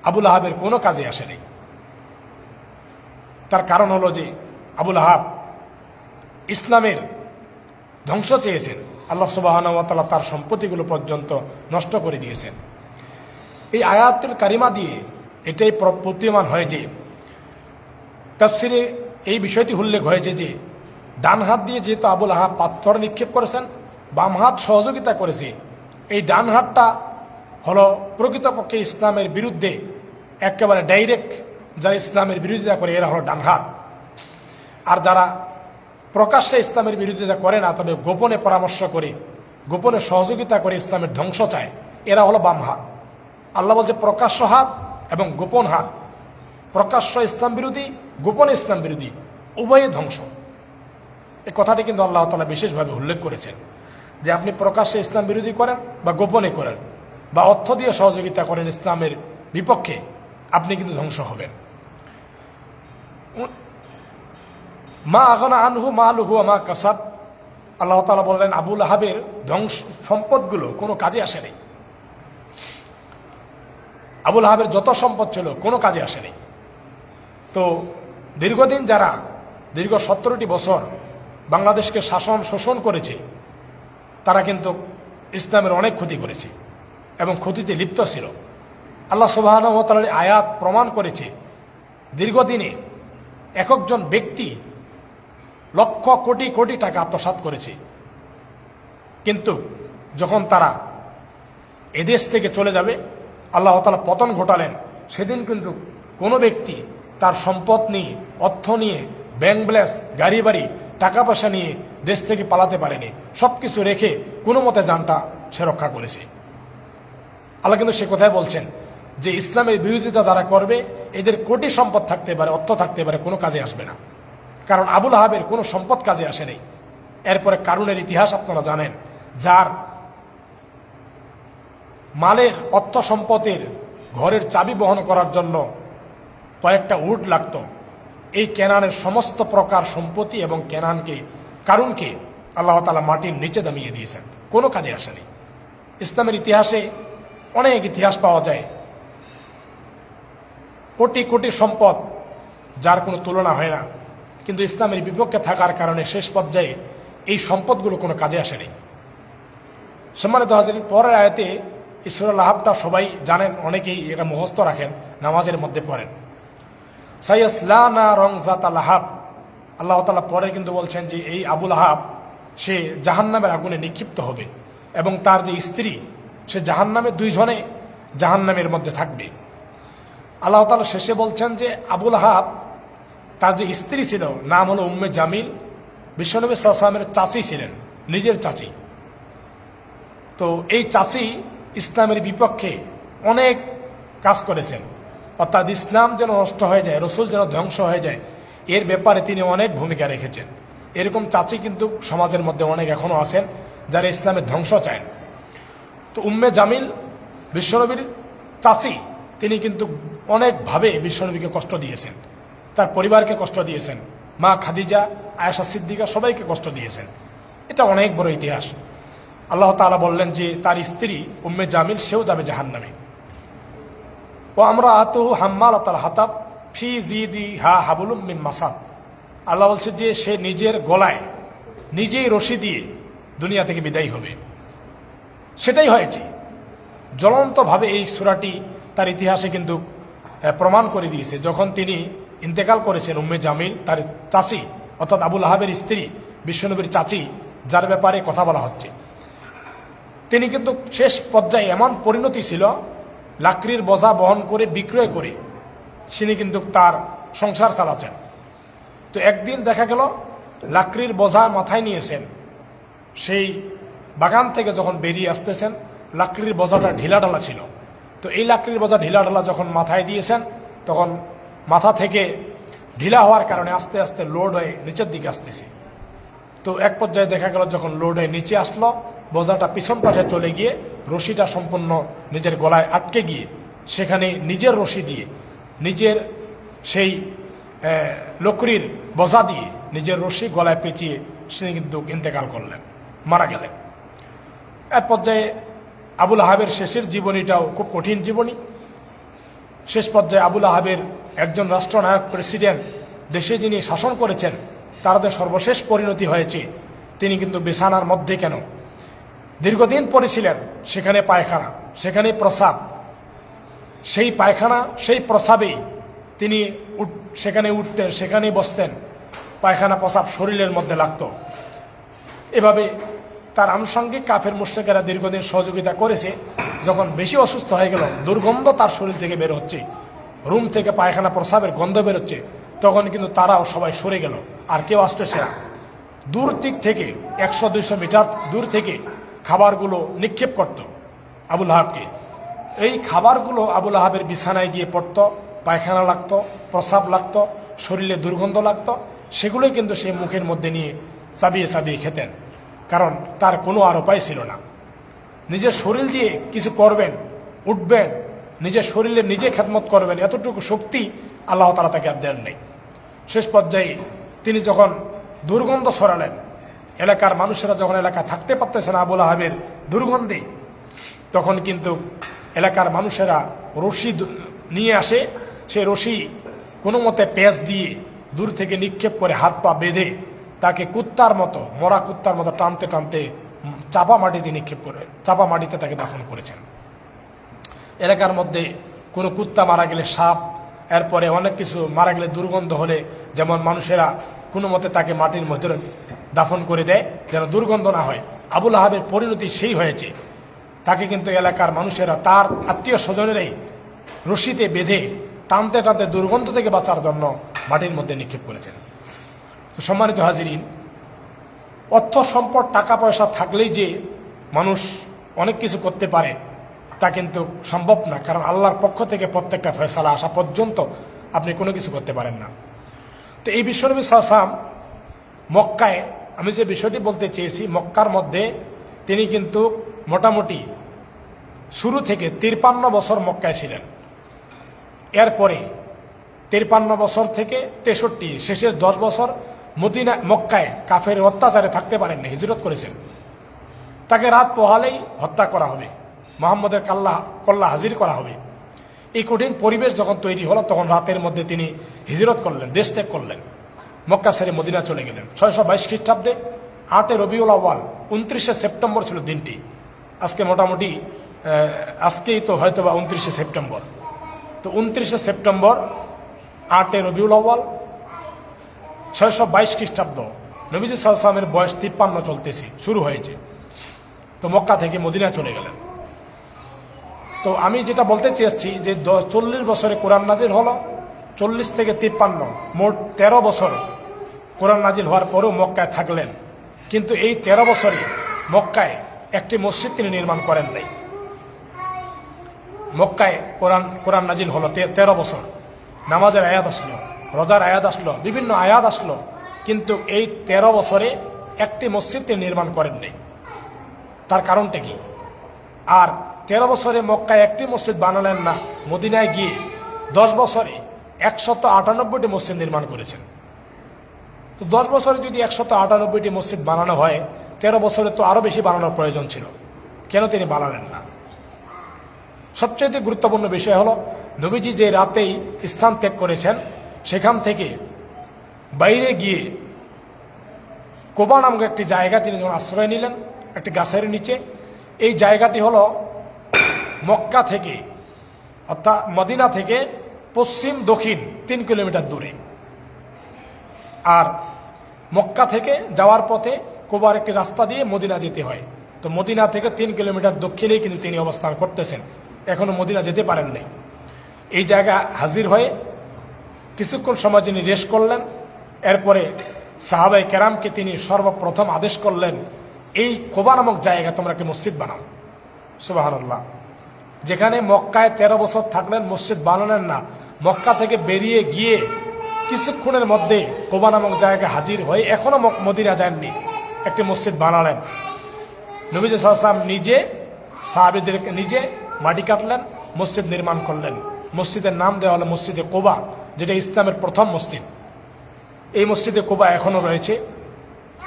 আবুল আহাবের কোনো কাজে আসেনি। তার কারণ হলো যে আবুল আহাব ইসলামের ধ্বংস চেয়েছেন, আল্লাহ সুবহানাহু ওয়া তাআলা তার সম্পত্তিগুলো পর্যন্ত নষ্ট করে দিয়েছেন। এই আয়াতুল কারিমা দিয়ে এটাই প্রতীয়মান হয় যে তাফসিরে এই বিষয়টি উল্লেখ হয়েছে যে ডান হাত দিয়ে যেহেতু আবুল আহাব পাথর নিক্ষেপ করেছেন, বাম হাত সহযোগিতা করেছে। এই ডান হাতটা হলো প্রকৃতপক্ষে ইসলামের বিরুদ্ধে একেবারে ডাইরেক্ট, যারা ইসলামের বিরোধিতা করে এরা হলো ডান হাত। আর যারা প্রকাশ্যে ইসলামের বিরোধিতা করে না, তবে গোপনে পরামর্শ করে, গোপনে সহযোগিতা করে ইসলামের ধ্বংস চায়, এরা হলো বাম হাত। আল্লাহ বলছে প্রকাশ্য হাত এবং গোপন হাত। প্রকাশ্য ইসলাম বিরোধী, গোপনে ইসলাম বিরোধী, উভয়ে ধ্বংস। এই কথাটি কিন্তু আল্লাহ তাআলা বিশেষভাবে উল্লেখ করেছেন যে আপনি প্রকাশ্যে ইসলাম বিরোধী করেন বা গোপনে করেন বা অর্থ দিয়ে সহযোগিতা করেন ইসলামের বিপক্ষে, আপনি কিন্তু ধ্বংস হবেন। মা আগনা আনহু মালুহু ওয়া মা কাসাব, আল্লাহ তাআলা বললেন আবুল আহাবের ধ্বংস সম্পদগুলো কোনো কাজে আসেনি। আবুল আহাবের যত সম্পদ ছিল কোনো কাজে আসেনি। তো দীর্ঘদিন যারা দীর্ঘ 17টি বছর বাংলাদেশকে শাসন শোষণ করেছে, তারা কিন্তু ইসলামের অনেক ক্ষতি করেছে এবং ক্ষতিতে লিপ্ত ছিল। আল্লাহ সুবহানাহু ওয়া তাআলার আয়াত প্রমাণ করেছে দীর্ঘদিনে এক একজন ব্যক্তি লক্ষ কোটি কোটি টাকা আত্মসাৎ করেছে, কিন্তু যখন তারা এদেশ থেকে চলে যাবে, আল্লাহ তাআলা পতন ঘটালেন, সেদিন কিন্তু কোনো ব্যক্তি তার সম্পদ নিয়ে, অর্থ নিয়ে, ব্যাংক ব্যালেন্স, গাড়ি বাড়ি, টাকা পয়সা নিয়ে দেশ থেকে পালাতে পারেনি। সব কিছু রেখে কোনো মতে জানটা সে রক্ষা করেছে। আল্লাহ কিন্তু সে কথাই বলছেন যে ইসলামের বিরোধিতা যারা করবে, এদের কোটি সম্পদ থাকতে পারে, অর্থ থাকতে পারে, কোনো কাজে আসবে না। কারণ আবুল আহাবের কোনো সম্পদ কাজে আসেনি। এরপরে কারুনের ইতিহাস আপনারা জানেন, যার মালের, অর্থ সম্পদের ঘরের চাবি বহন করার জন্য কয়েকটা উট লাগতো। এই কেনানের সমস্ত প্রকার সম্পত্তি এবং কারুনকে আল্লাহ তাআলা মাটির নিচে নামিয়ে দিয়েছেন, কোনো কাজে আসেনি। ইসলামের ইতিহাসে অনেক ইতিহাস পাওয়া যায়, কোটি কোটি সম্পদ যার কোনো তুলনা হয় না, কিন্তু ইসলামের বিপক্ষে থাকার কারণে শেষ পর্যায়ে এই সম্পদগুলো কোনো কাজে আসেনি। সম্মানিত হাজির, পরের আয়াতে সূরা লাহাবটা সবাই জানেন, অনেকেই এটা মুখস্থ রাখেন, নামাজের মধ্যে পড়েন। সায়াসলা নারন যাতা লাহাব, আল্লাহ তাআলা পরে কিন্তু বলছেন যে এই আবুল আহাব সে জাহান্নামের আগুনে নিক্ষিপ্ত হবে এবং তার যে স্ত্রী সে জাহান্নামে, দুইজনে জাহান্নামের মধ্যে থাকবে। আল্লাহ তাআলা শেষে বলছেন যে আবুল আহাব তার যে স্ত্রী ছিল, নাম হলো উম্মে জামিল, বিশ্বনবী সাল্লাল্লাহু আলাইহি ওয়াসাল্লামের চাচি ছিলেন, নিজের চাচি। তো এই চাচি ইসলামের বিপক্ষে অনেক কাজ করেছেন, অর্থাৎ ইসলাম যেন নষ্ট হয়ে যায়, রসুল যেন ধ্বংস হয়ে যায়, এর ব্যাপারে তিনি অনেক ভূমিকা রেখেছেন। এরকম চাচি কিন্তু সমাজের মধ্যে অনেক এখনও আছেন যারা ইসলামের ধ্বংস চায়। তো উম্মে জামিল বিশ্বনবীর চাচি, তিনি কিন্তু অনেকভাবে বিশ্বনবীকে কষ্ট দিয়েছেন, তার পরিবারকে কষ্ট দিয়েছেন, মা খাদিজা, আয়েশা সিদ্দিকা সবাইকে কষ্ট দিয়েছেন। এটা অনেক বড় ইতিহাস। আল্লাহ তাআলা বললেন যে তার স্ত্রী উম্মে জামিল সেও যাবে জাহান্নামে। ও আমরা আতুহু হাম্মালাতাল হাতাব ফি জিদিহা হাবলুম মিন মাসাদ, আল্লাহ বলছে যে সে নিজের গলায় নিজেই রশি দিয়ে দুনিয়া থেকে বিদায় হবে। সেটাই হয়েছে জ্বলন্তভাবে। এই সূরাটি তার ইতিহাসে কিন্তু প্রমাণ করে দিয়েছে। যখন তিনি ইন্তেকাল করেছেন, উম্মে জামিল তার চাচি অর্থাৎ আবুল আহাবের স্ত্রী, বিশ্বনবীর চাচি, যার ব্যাপারে কথা বলা হচ্ছে, তিনি কিন্তু শেষ পর্যায়ে এমন পরিণতি ছিল, লাকড়ির বোঝা বহন করে বিক্রয় করে তিনি কিন্তু তার সংসার চালাচ্ছেন। তো একদিন দেখা গেল লাকড়ির বোঝা মাথায় নিয়েছেন, সেই বাগান থেকে যখন বেরিয়ে আসতেছেন, লাকড়ির বোঝাটা ঢিলাঢালা ছিল। তো এই লাকড়ির বোঝা ঢিলাঢালা যখন মাথায় দিয়েছেন, তখন মাথা থেকে ঢিলা হওয়ার কারণে আস্তে আস্তে লোড হয়ে নিচের দিকে আসতেছে। তো এক পর্যায়ে দেখা গেল যখন লোড হয়ে নিচে আসলো, বোঝাটা পিছন পাশে চলে গিয়ে রশিটা সম্পূর্ণ নিজের গলায় আটকে গিয়ে সেখানে নিজের রশি দিয়ে, নিজের সেই লকড়ির বোঝা দিয়ে নিজের রশি গলায় পেঁচিয়ে সে কিন্তু ইন্তেকাল করলেন, মারা গেলেন। এক পর্যায়ে আবুল আহাবের শেষের জীবনীটাও খুব কঠিন জীবনী। শেষ পর্যায়ে আবুল আহাবের একজন রাষ্ট্রনায়ক, প্রেসিডেন্ট, দেশে যিনি শাসন করেছেন তাদের সর্বশেষ পরিণতি হয়েছে তিনি কিন্তু বিছানার মধ্যে কেন দীর্ঘদিন পরে ছিলেন, সেখানে পায়খানা, সেখানে প্রস্রাব, সেই পায়খানা সেই প্রস্রাবেই তিনি সেখানে উঠতেন, সেখানেই বসতেন, পায়খানা প্রস্রাব শরীরের মধ্যে লাগত। এভাবে তার আনুষঙ্গিক কাফের মুশরিকেরা দীর্ঘদিন সহযোগিতা করেছে। যখন বেশি অসুস্থ হয়ে গেল, দুর্গন্ধ তার শরীর থেকে বের হচ্ছে, রুম থেকে পায়খানা প্রস্রাবের গন্ধ বেরোচ্ছে, তখন কিন্তু তারাও সবাই সরে গেল, আর কেউ আসতেছে না। দূর দিক থেকে 100-200 মিটার দূর থেকে খাবারগুলো নিক্ষেপ করত আবুল আহাবকে। এই খাবারগুলো আবুল আহাবের বিছানায় গিয়ে পড়ত, পায়খানা লাগতো, প্রস্রাব লাগতো, শরীরে দুর্গন্ধ লাগতো, সেগুলোই কিন্তু সে মুখের মধ্যে নিয়ে চাবিয়ে চাবিয়ে খেতেন, কারণ তার কোনো আর উপায় ছিল না। নিজের শরীর দিয়ে কিছু করবেন, উঠবেন, নিজের শরীরে নিজে খেদমত করবেন, এতটুকু শক্তি আল্লাহ তাআলা তাকে আর দেন নাই। শেষ পর্যায়ে তিনি যখন দুর্গন্ধ সরালেন, এলাকার মানুষেরা যখন এলাকায় থাকতে পারতেছে না আবুল আহাবের দুর্গন্ধে, তখন কিন্তু এলাকার মানুষেরা রশি নিয়ে আসে। সেই রশি কোনো মতে পেঁচ দিয়ে দূর থেকে নিক্ষেপ করে হাত পা বেঁধে তাকে কুত্তার মতো, মরা কুত্তার মতো টানতে টানতে চাপা মাটিতে নিক্ষেপ করে, চাপা মাটিতে তাকে দাফন করেছেন। এলাকার মধ্যে কোনো কুত্তা মারা গেলে সাপ, এরপরে অনেক কিছু মারা গেলে দুর্গন্ধ হলে যেমন মানুষেরা কোনো মতে তাকে মাটির মধ্যে দাফন করে দেয় যেন দুর্গন্ধ না হয়, আবুল আহাবের পরিণতি সেই হয়েছে। তাকে কিন্তু এলাকার মানুষেরা তার আত্মীয় স্বজনেরাই রশিতে বেঁধে টানতে টানতে দুর্গন্ধ থেকে বাঁচার জন্য মাটির মধ্যে নিক্ষেপ করেছেন। তো সম্মানিত হাজিরিন, অর্থ সম্পদ টাকা পয়সা থাকলেই যে মানুষ অনেক কিছু করতে পারে তা কিন্তু সম্ভব না, কারণ আল্লাহর পক্ষ থেকে প্রত্যেকটা ফয়সালা আসা পর্যন্ত আপনি কোনো কিছু করতে পারেন না। তো এই বিশ্বনবী সাল্লাল্লাহু আলাইহি ওয়াসাল্লাম মক্কায়, আমি যে বিষয়টি বলতে চেয়েছি, মক্কার মধ্যে তিনি কিন্তু মোটামুটি শুরু থেকে 53 বছর মক্কায় ছিলেন। এরপরে 53 বছর থেকে 63, শেষের 10 বছর মক্কায় কাফের অত্যাচারে থাকতে পারেননি, হিজরত করেছেন। তাকে রাত পোহালেই হত্যা করা হবে, মুহাম্মদের কল্লা হাজির করা হবে। এই কঠিন পরিবেশ যখন তৈরি হলো, তখন রাতের মধ্যে তিনি হিজরত করলেন, দেশ ত্যাগ করলেন, মক্কা ছেড়ে মদিনা চলে গেলেন। 622 খ্রিস্টাব্দে 8 রবিউল আউয়াল, 29 সেপ্টেম্বর ছিল দিনটি। আজকে মোটামুটি আজকেই তো হয়তো বা 29 সেপ্টেম্বর। তো 29 সেপ্টেম্বর 8 রবিউল আউয়াল 622 খ্রিস্টাব্দ, নবীজি সাল্লাল্লাহু আলাইহি ওয়াসাল্লামের বয়স 53 চলতেছে, শুরু হয়েছে। তো মক্কা থেকে মদিনা চলে গেলেন। তো আমি যেটা বলতে চেয়েছি যে 40 বছরে কোরআন নাজিল হলো, 40 থেকে 53, মোট 13 বছর কোরআন নাজিল হওয়ার পরেও মক্কায় থাকলেন। কিন্তু এই 13 বছরে মক্কায় একটি মসজিদ তিনি নির্মাণ করেন নাই। মক্কায় কোরআন নাজিল হলো 13 বছর, নামাজের আয়াত আসলো, রোজার আয়াত আসলো, বিভিন্ন আয়াত আসলো, কিন্তু এই 13 বছরে একটি মসজিদ তিনি নির্মাণ করেন নাই। তার কারণটা কি? আর 13 বছরে মক্কায় একটি মসজিদ বানালেন না, মদিনায় গিয়ে 10 বছরে 198টি মসজিদ নির্মাণ করেছেন। তো 10 বছরে যদি 198টি মসজিদ বানানো হয়, 13 বছরে তো আরো বেশি বানানোর প্রয়োজন ছিল, কেন তিনি বানালেন না? সবচেয়ে গুরুত্বপূর্ণ বিষয় হলো, নবীজি যে রাতেই স্থান ত্যাগ করেছেন, সেখান থেকে বাইরে গিয়ে কোবা নামক একটি জায়গা তিনি যখন আশ্রয় নিলেন, একটি গাছের নিচে। এই জায়গাটি হলো মক্কা থেকে, অর্থাৎ মদিনা থেকে পশ্চিম দক্ষিণ 3 কিলোমিটার দূরে। আর মক্কা থেকে যাওয়ার পথে কোবার একটি রাস্তা দিয়ে মদিনা যেতে হয়। তো মদিনা থেকে 3 কিলোমিটার দক্ষিণেই কিন্তু তিনি অবস্থান করতেছেন, এখনো মদিনা যেতে পারেন নাই। এই জায়গা হাজির হয়ে কিছুক্ষণ সময় তিনি রেস্ট করলেন। এরপরে সাহাবায়ে কেরামকে তিনি সর্বপ্রথম আদেশ করলেন, এই কোবা নামক জায়গা তোমরা কি মসজিদ বানাও। সুবহানাল্লাহ। যেখানে মক্কায় 13 বছর থাকলেন, মসজিদ বানালেন না, মক্কা থেকে বেরিয়ে গিয়ে কিছুক্ষণের মধ্যে কোবা নামক জায়গায় হাজির হয়ে এখনো মদিনা যাননি, একটি মসজিদ বানালেন। নবীজি সাল্লাল্লাহু আলাইহি ওয়াসাল্লাম নিজে সাহাবীদেরকে নিজে মাটি কাটলেন, মসজিদ নির্মাণ করলেন। মসজিদের নাম দেওয়া হলো মসজিদে কোবা, যেটা ইসলামের প্রথম মসজিদ। এই মসজিদে কোবা এখনো রয়েছে।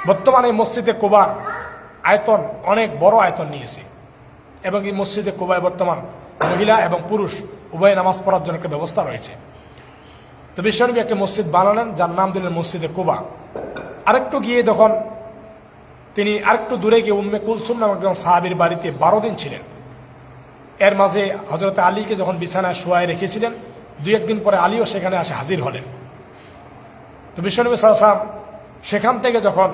বর্তমানে এই মসজিদে কোবার আয়তন অনেক বড় আয়তন নিয়েছে, এবং এই মসজিদে কোবায় বর্তমান মহিলা এবং পুরুষ উভয় নামাজ পড়ার জন্য একটা ব্যবস্থা রয়েছে। তো তো বিশ্বনবী একটা মসজিদ বানালেন, যার নাম দিলেন মসজিদে কুবা। আরেকটু গিয়ে যখন তিনি আরেকটু দূরে গিয়ে উম্মে কুলসুম নামক একজন সাহাবীর বাড়িতে 12 দিন ছিলেন। এর মাঝে হযরত আলীকে যখন বিছানায় শোয়ায় রেখেছিলেন, 2-1 দিন পরে আলীও সেখানে আসে হাজির হলেন। তো বিশ্বনবী সাল্লাল্লাহু আলাইহি ওয়াসাল্লাম সেখান থেকে যখন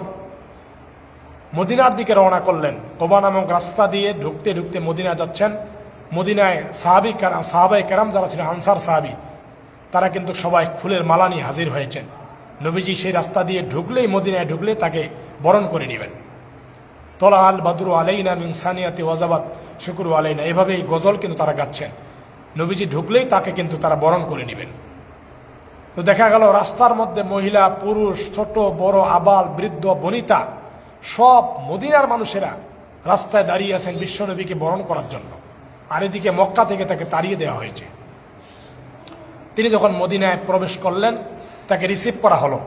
মদিনার দিকে রওনা করলেন, কুবা নামক রাস্তা দিয়ে ঢুকতে ঢুকতে মদিনা যাচ্ছেন, মদিনায় সাহাবায়ে কেরাম যারা ছিলেন আনসার সাহাবী, তারা কিন্তু সবাই ফুলের মালা নিয়ে হাজির হয়েছেন। নবীজি সেই রাস্তা দিয়ে ঢুকলেই, মদিনায় ঢুকলে তাকে বরণ করে নেবেন। তোলা আল বাদরু আলাইনা মিন সানিয়াতি ওয়াজাবাত শুকরু আলাইনা, এভাবে এই গজল কিন্তু তারা গাচ্ছেন। নবীজি ঢুকলেই তাকে কিন্তু তারা বরণ করে নেবেন। তো দেখা গেল রাস্তার মধ্যে মহিলা, পুরুষ, ছোট বড়, আবাল বৃদ্ধ বনিতা, সব মদিনার মানুষেরা রাস্তায় দাঁড়িয়ে আছেন বিশ্বনবীকে বরণ করার জন্য। আর এদিকে মক্কা থেকে তাকে তাড়িয়ে দেওয়া হয়েছে। তিনি যখন মদিনায় প্রবেশ করলেন, তাকে রিসিভ করা হলো,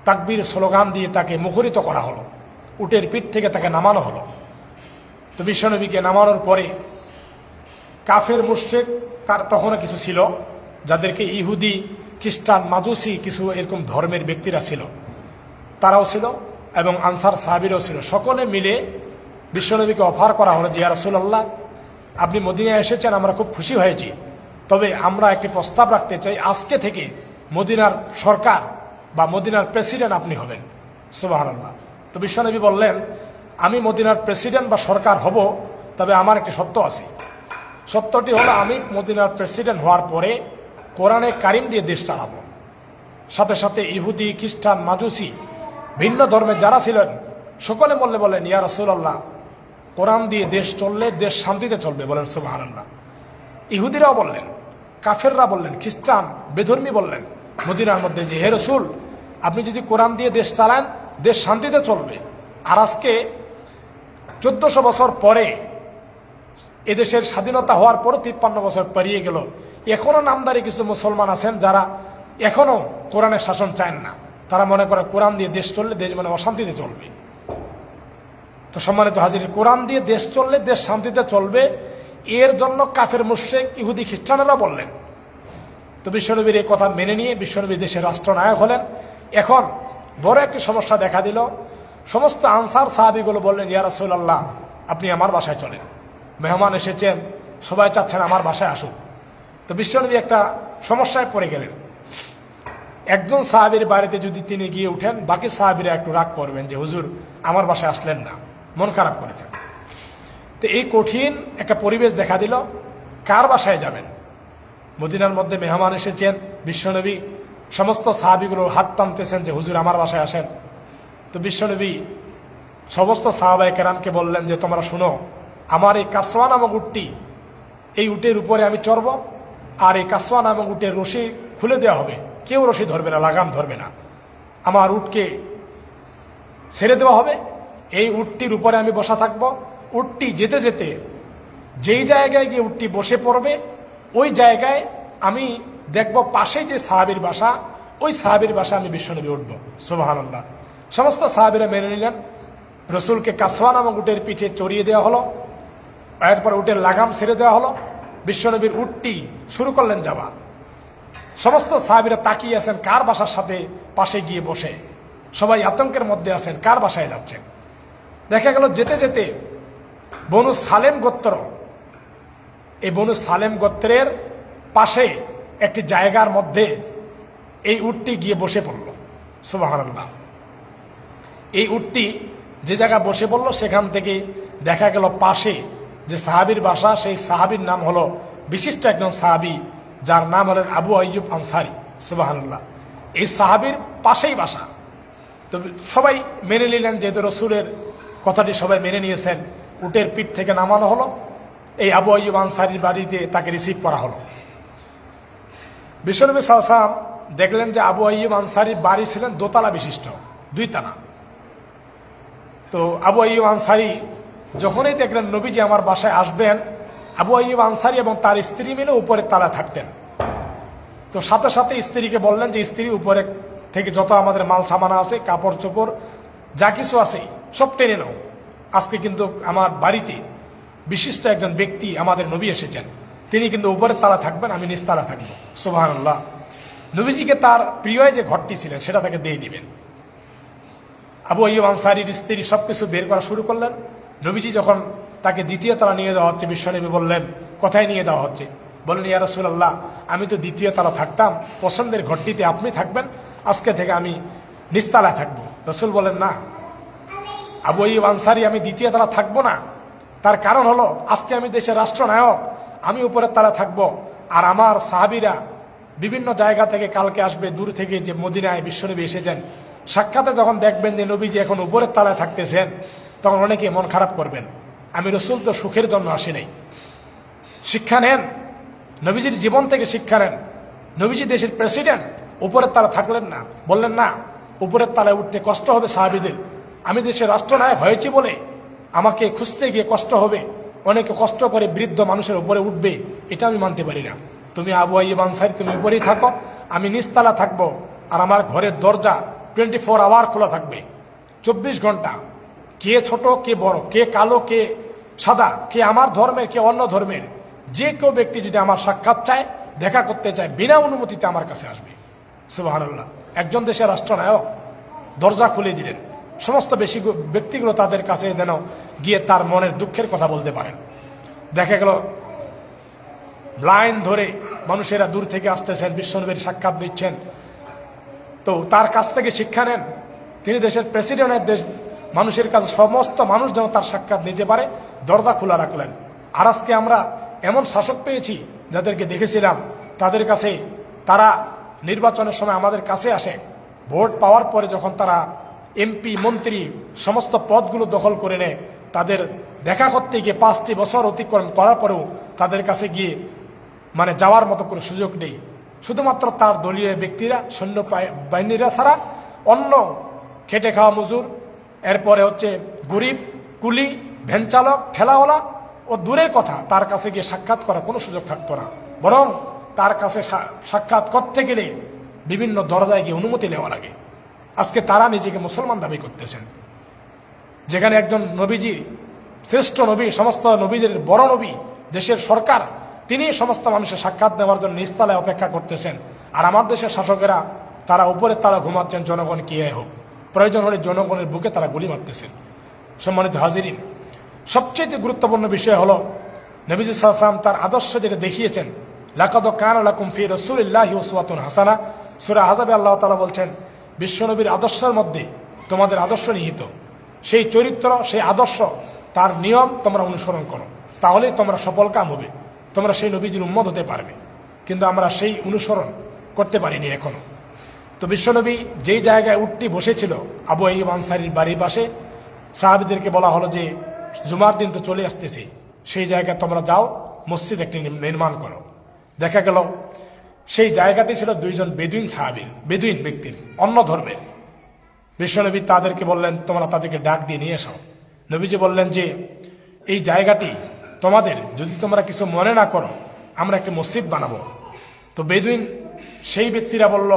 তাকবীর স্লোগান দিয়ে তাকে মুখরিত করা হলো, উটের পিঠ থেকে তাকে নামানো হলো। তো বিশ্বনবীকে নামানোর পরে কাফের মুশরিক তখনও কিছু ছিল, যাদেরকে ইহুদি, খ্রিস্টান, মাজুসি, কিছু এরকম ধর্মের ব্যক্তিরা ছিল, তারাও ছিল এবং আনসার সাহাবীরাও ছিল। সকলে মিলে বিশ্বনবীকে অফার করা হলো যে ইয়া রাসূলুল্লাহ, আপনি মদিনায় এসেছেন, আমরা খুব খুশি হয়েছি, তবে আমরা একটি প্রস্তাব রাখতে চাই, আজকে থেকে মদিনার সরকার বা মদিনার প্রেসিডেন্ট আপনি হবেন। সুবহানাল্লাহ। তো বিশ্বনবী বললেন, আমি মদিনার প্রেসিডেন্ট বা সরকার হব, তবে আমার একটি শর্ত আছে। সত্যটি হলো, আমি মদিনার প্রেসিডেন্ট হওয়ার পরে কোরআনে কারিম দিয়ে দেশ চালাবো। সাথে সাথে ইহুদি, খ্রিস্টান, মাজুসি, ভিন্ন ধর্মে যারা ছিলেন সকলে বললেন ইয়া রাসূলুল্লাহ, কোরআন দিয়ে দেশ চললে দেশ শান্তিতে চলবে। বলেন সুবহানাল্লাহ। ইহুদিরাও বললেন, কাফেররা বললেন, খ্রিস্টান বেধর্মী বললেন মদিনার মধ্যে যে হে রাসূল, আপনি যদি কোরআন দিয়ে দেশ চালান দেশ শান্তিতে চলবে। আর আজকে 1400 বছর পরে, এদেশের স্বাধীনতা হওয়ার পর 53 বছর পেরিয়ে গেল, এখনো নামদারি কিছু মুসলমান আছেন যারা এখনো কোরআনের শাসন চান না। তারা মনে করে কোরআন দিয়ে দেশ চললে দেশ মানে অশান্তিতে চলবে। তো সম্মানিত হাজির, কোরআন দিয়ে দেশ চললে দেশ শান্তিতে চলবে, এর জন্য কাফের মুশরিক, ইহুদি, খ্রিস্টানেরা বললেন। তো বিশ্বনবীর এই কথা মেনে নিয়ে বিশ্বনবী দেশের রাষ্ট্রনায়ক হলেন। এখন বড় একটি সমস্যা দেখা দিল। সমস্ত আনসার সাহাবীগুলো বললেন, ইয়া রাসূলুল্লাহ, আপনি আমার বাসায় চলেন, মেহমান এসেছেন, সবাই চাচ্ছেন আমার বাসায় আসুন। তো বিশ্বনবী একটা সমস্যায় পড়ে গেলেন। একজন সাহাবীর বাড়িতে যদি তিনি গিয়ে উঠেন, বাকি সাহাবীরা একটু রাগ করবেন যে হুজুর আমার বাসায় আসলেন না, মন খারাপ করেছেন। তো এই কঠিন একটা পরিবেশ দেখা দিল, কার বাসায় যাবেন? মদিনার মধ্যে মেহমান এসেছেন, বিশ্বনবী সমস্ত সাহাবীগুলো হাত টানতেছেন যে হুজুর আমার বাসায় আসেন। তো বিশ্বনবী সমস্ত সাহাবায়ে কেরামকে বললেন যে তোমরা শুনো, আমার এই কাসওয়া নামক উটটি, এই উটের উপরে আমি চড়ব, আর এই কাসওয়া নামক উটের রশি খুলে দেওয়া হবে, কেউ রশি ধরবে না, লাগাম ধরবে না, আমার উটকে ছেড়ে দেওয়া হবে, এই উটটির উপরে আমি বসা থাকব। উটটি যেতে যেতে যেই জায়গায় গিয়ে উটটি বসে পড়বে, ওই জায়গায় আমি দেখব পাশে যে সাহাবীর বাসা, ওই সাহাবীর বাসা আমি বিশ্বনবী উঠব। সুবহানাল্লাহ। সমস্ত সাহাবীরা মেনে নিলেন। রসুলকে কাসওয়া নামক উটের পিঠে চড়িয়ে দেওয়া হলো, এরপর উটের লাগাম ছেড়ে দেওয়া হলো, বিশ্বনবীর উটটি শুরু করলেন যাওয়া। সমস্ত সাহাবীরা তাকিয়ে আছেন কার বাসার সাথে পাশে গিয়ে বসে, সবাই আতঙ্কের মধ্যে আছেন কার বাসায় যাচ্ছেন। দেখা গেল যেতে যেতে বনু সালেম গোত্র, এই বনু সালেম গোত্রের পাশে একটি জায়গার মধ্যে এই উটটি গিয়ে বসে পড়ল। সুবহানাল্লাহ। এই উটটি যে জায়গায় বসে পড়ল, সেখান থেকে দেখা গেল পাশে যে সাহাবীর বাসা, সেই সাহাবীর নাম হলো বিশিষ্ট একজন সাহাবী, যার নাম হলেন আবু আইয়ুব আনসারী। সুবহানাল্লাহ। এই সাহাবীর পাশেই বাসা। তো সবাই মেনে নিলেন, যেহেতু রসুলের কথাটি সবাই মেনে নিয়েছেন, উটের পিঠ থেকে নামানো হলো, এই আবু আইয়ুব আনসারীর বাড়িতে তাকে রিসিভ করা হলো। বিশ্বনবী সাল্লাল্লাহু আলাইহি ওয়াসাল্লাম দেখলেন যে আবু আইয়ুব আনসারীর বাড়ি ছিলেন দোতলা বিশিষ্ট, 2 তালা। তো আবু আইয়ুব আনসারী যখনই দেখলেন নবীজি আমার বাসায় আসবেন, আবু আইয়ুব আনসারী এবং তার স্ত্রী মিলে উপরের তালা থাকতেন। তো সাথে সাথে স্ত্রীকে বললেন যে স্ত্রী উপরে থেকে যত আমাদের মাল সামানা আছে, কাপড় চোপড় যা কিছু আছে সব টেনে নাও, আজকে কিন্তু আমার বাড়িতে বিশিষ্ট একজন ব্যক্তি আমাদের নবী এসেছেন, তিনি কিন্তু উপরের তালা থাকবেন, আমি নিচতলা থাকবো। সুবহানাল্লাহ। নবীজিকে তার প্রিয় যে ঘরটি ছিলেন সেটা তাকে দিয়ে দিবেন। আবু আইয়ুব আনসারীর স্ত্রী সবকিছু বের করা শুরু করলেন। নবীজি যখন তাকে দ্বিতীয় তলা নিয়ে যাওয়া হচ্ছে, বিশ্বনবী বললেন, কোথায় নিয়ে যাওয়া হচ্ছে? বললেন, ইয়া রাসূলুল্লাহ, আমি তো দ্বিতীয় তলা থাকতাম, পছন্দের ঘরটিতে আপনি থাকবেন, আজকে থেকে আমি নিচতলায় থাকবো। রাসূল বলেন, না আবু আইয়ুব আনসারী, আমি দ্বিতীয় তলা থাকবো না। তার কারণ হলো, আজকে আমি দেশের রাষ্ট্রনায়ক, আমি উপরের তলা থাকবো, আর আমার সাহাবীরা বিভিন্ন জায়গা থেকে কালকে আসবে, দূর থেকে, যে মদিনায় বিশ্বনবী এসেছেন, সাক্ষাতে যখন দেখবেন যে নবীজি এখন উপরের তলায় থাকতেছেন, তখন অনেকে মন খারাপ করবেন। আমি রাসূল তো সুখের জন্য আসি নাই। শিক্ষা নেন, নবীজির জীবন থেকে শিক্ষা নেন। নবীজি দেশের প্রেসিডেন্ট, উপরের তলায় থাকলেন না। বললেন, না, উপরের তলায় উঠতে কষ্ট হবে সাহাবীদের, আমি দেশের রাষ্ট্রনায়ক হয়েছি বলে আমাকে খুঁজতে গিয়ে কষ্ট হবে, অনেকে কষ্ট করে বৃদ্ধ মানুষের উপরে উঠবে, এটা আমি মানতে পারি না। তুমি আবু আইয়ুব আনসারী, তুমি উপরেই থাকো, আমি নিচতলা থাকবো, আর আমার ঘরের দরজা 24 আওয়ার খোলা থাকবে, 24 ঘন্টা। কে ছোট, কে বড়, কে কালো, কে সাদা, কে আমার ধর্মের, কে অন্য ধর্মের, যে কেউ ব্যক্তি যদি আমার সাক্ষাৎ চায়, দেখা করতে চায়, বিনা অনুমতিতে আমার কাছে আসবে। সুবহানাল্লাহ। একজন দেশের রাষ্ট্রনায়ক দরজা খুলে দিলেন, সমস্ত ব্যক্তিগুলো তাদের কাছে যেন গিয়ে তার মনের দুঃখের কথা বলতে পারেন। দেখা গেল লাইন ধরে মানুষেরা দূর থেকে আসতেছেন, বিশ্বনবীর সাক্ষাৎ দিচ্ছেন, তো তার কাছ থেকে শিক্ষা নেন। তিনি দেশের প্রেসিডেন্টের দেশ, মানুষের কাছে সমস্ত মানুষ যেন তার সাক্ষাৎ নিতে পারে, দরজা খোলা রাখলেন। আর আজকে আমরা এমন শাসক পেয়েছি, যাদেরকে দেখেছিলাম তাদের কাছে, তারা নির্বাচনের সময় আমাদের কাছে আসে, ভোট পাওয়ার পরে যখন তারা এমপি, মন্ত্রী সমস্ত পদগুলো দখল করে নেয়, তাদের দেখা করতে গিয়ে 5টি বছর অতিক্রম করার পরেও তাদের কাছে গিয়ে যাওয়ার মতো কোনো সুযোগ নেই। শুধুমাত্র তার দলীয় ব্যক্তিরা, সৈন্য বাহিনীরা ছাড়া অন্য খেটে খাওয়া মজুর, এরপরে হচ্ছে গরিব, কুলি, ভ্যান চালক, ঠেলাওয়ালা, ও দূরের কথা, তার কাছে গিয়ে সাক্ষাৎ করার কোনো সুযোগ থাকতো না। বরং তার কাছে সাক্ষাৎ করতে গেলে বিভিন্ন দরজায় গিয়ে অনুমতি নেওয়া লাগে। আজকে তারা নিজেকে মুসলমান দাবি করতেছেন, যেখানে একজন নবীজি, শ্রেষ্ঠ নবী, সমস্ত নবীদের বড় নবী, দেশের সরকার, তিনি সমস্ত মানুষের সাক্ষাৎ নেওয়ার জন্য নিচতলায় অপেক্ষা করতেছেন। আর আমার দেশের শাসকেরা, তারা উপরের তারা ঘুমাচ্ছেন, জনগণ কি হোক, প্রয়োজন হলে জনগণের বুকে তারা গুলি মারতেছেন। সম্মানিত হাজিরিন, সবচেয়ে গুরুত্বপূর্ণ বিষয় হলো নবীজি সাল্লাল্লাহু আলাইহি ওয়াসাল্লাম তার আদর্শ যেটা দেখিয়েছেন, লাকাদ কানা লাকুম ফি রাসূলিল্লাহি উসওয়াতুন হাসানাহ। সূরা আহজাবে আল্লাহ তাআলা বলছেন, বিশ্বনবীর আদর্শের মধ্যে তোমাদের আদর্শ নিহিত, সেই চরিত্র, সেই আদর্শ, তার নিয়ম তোমরা অনুসরণ করো, তাহলেই তোমরা সফলকাম হবে, তোমরা সেই নবীজির উম্মত হতে পারবে। কিন্তু আমরা সেই অনুসরণ করতে পারিনি এখনো। তো বিশ্বনবী যেই জায়গায় উঠতি বসেছিল, আবু আইয়ুব আনসারীর বাড়ির পাশে, সাহাবীদেরকে বলা হলো যে জুমার দিন তো চলে আসতেছে, সেই জায়গায় তোমরা যাও, মসজিদ একটি নির্মাণ করো। দেখা গেল সেই জায়গাটি ছিল 2 জন বেদুইন সাহাবীর, বেদুইন ব্যক্তির, অন্য ধর্মের। বিশ্বনবী তাদেরকে বললেন, তোমরা তাদেরকে ডাক দিয়ে নিয়ে এসো। নবীজি বললেন যে এই জায়গাটি তোমাদের, যদি তোমরা কিছু মনে না করো, আমরা একটি মসজিদ বানাবো। তো বেদুইন সেই ব্যক্তিরা বলল,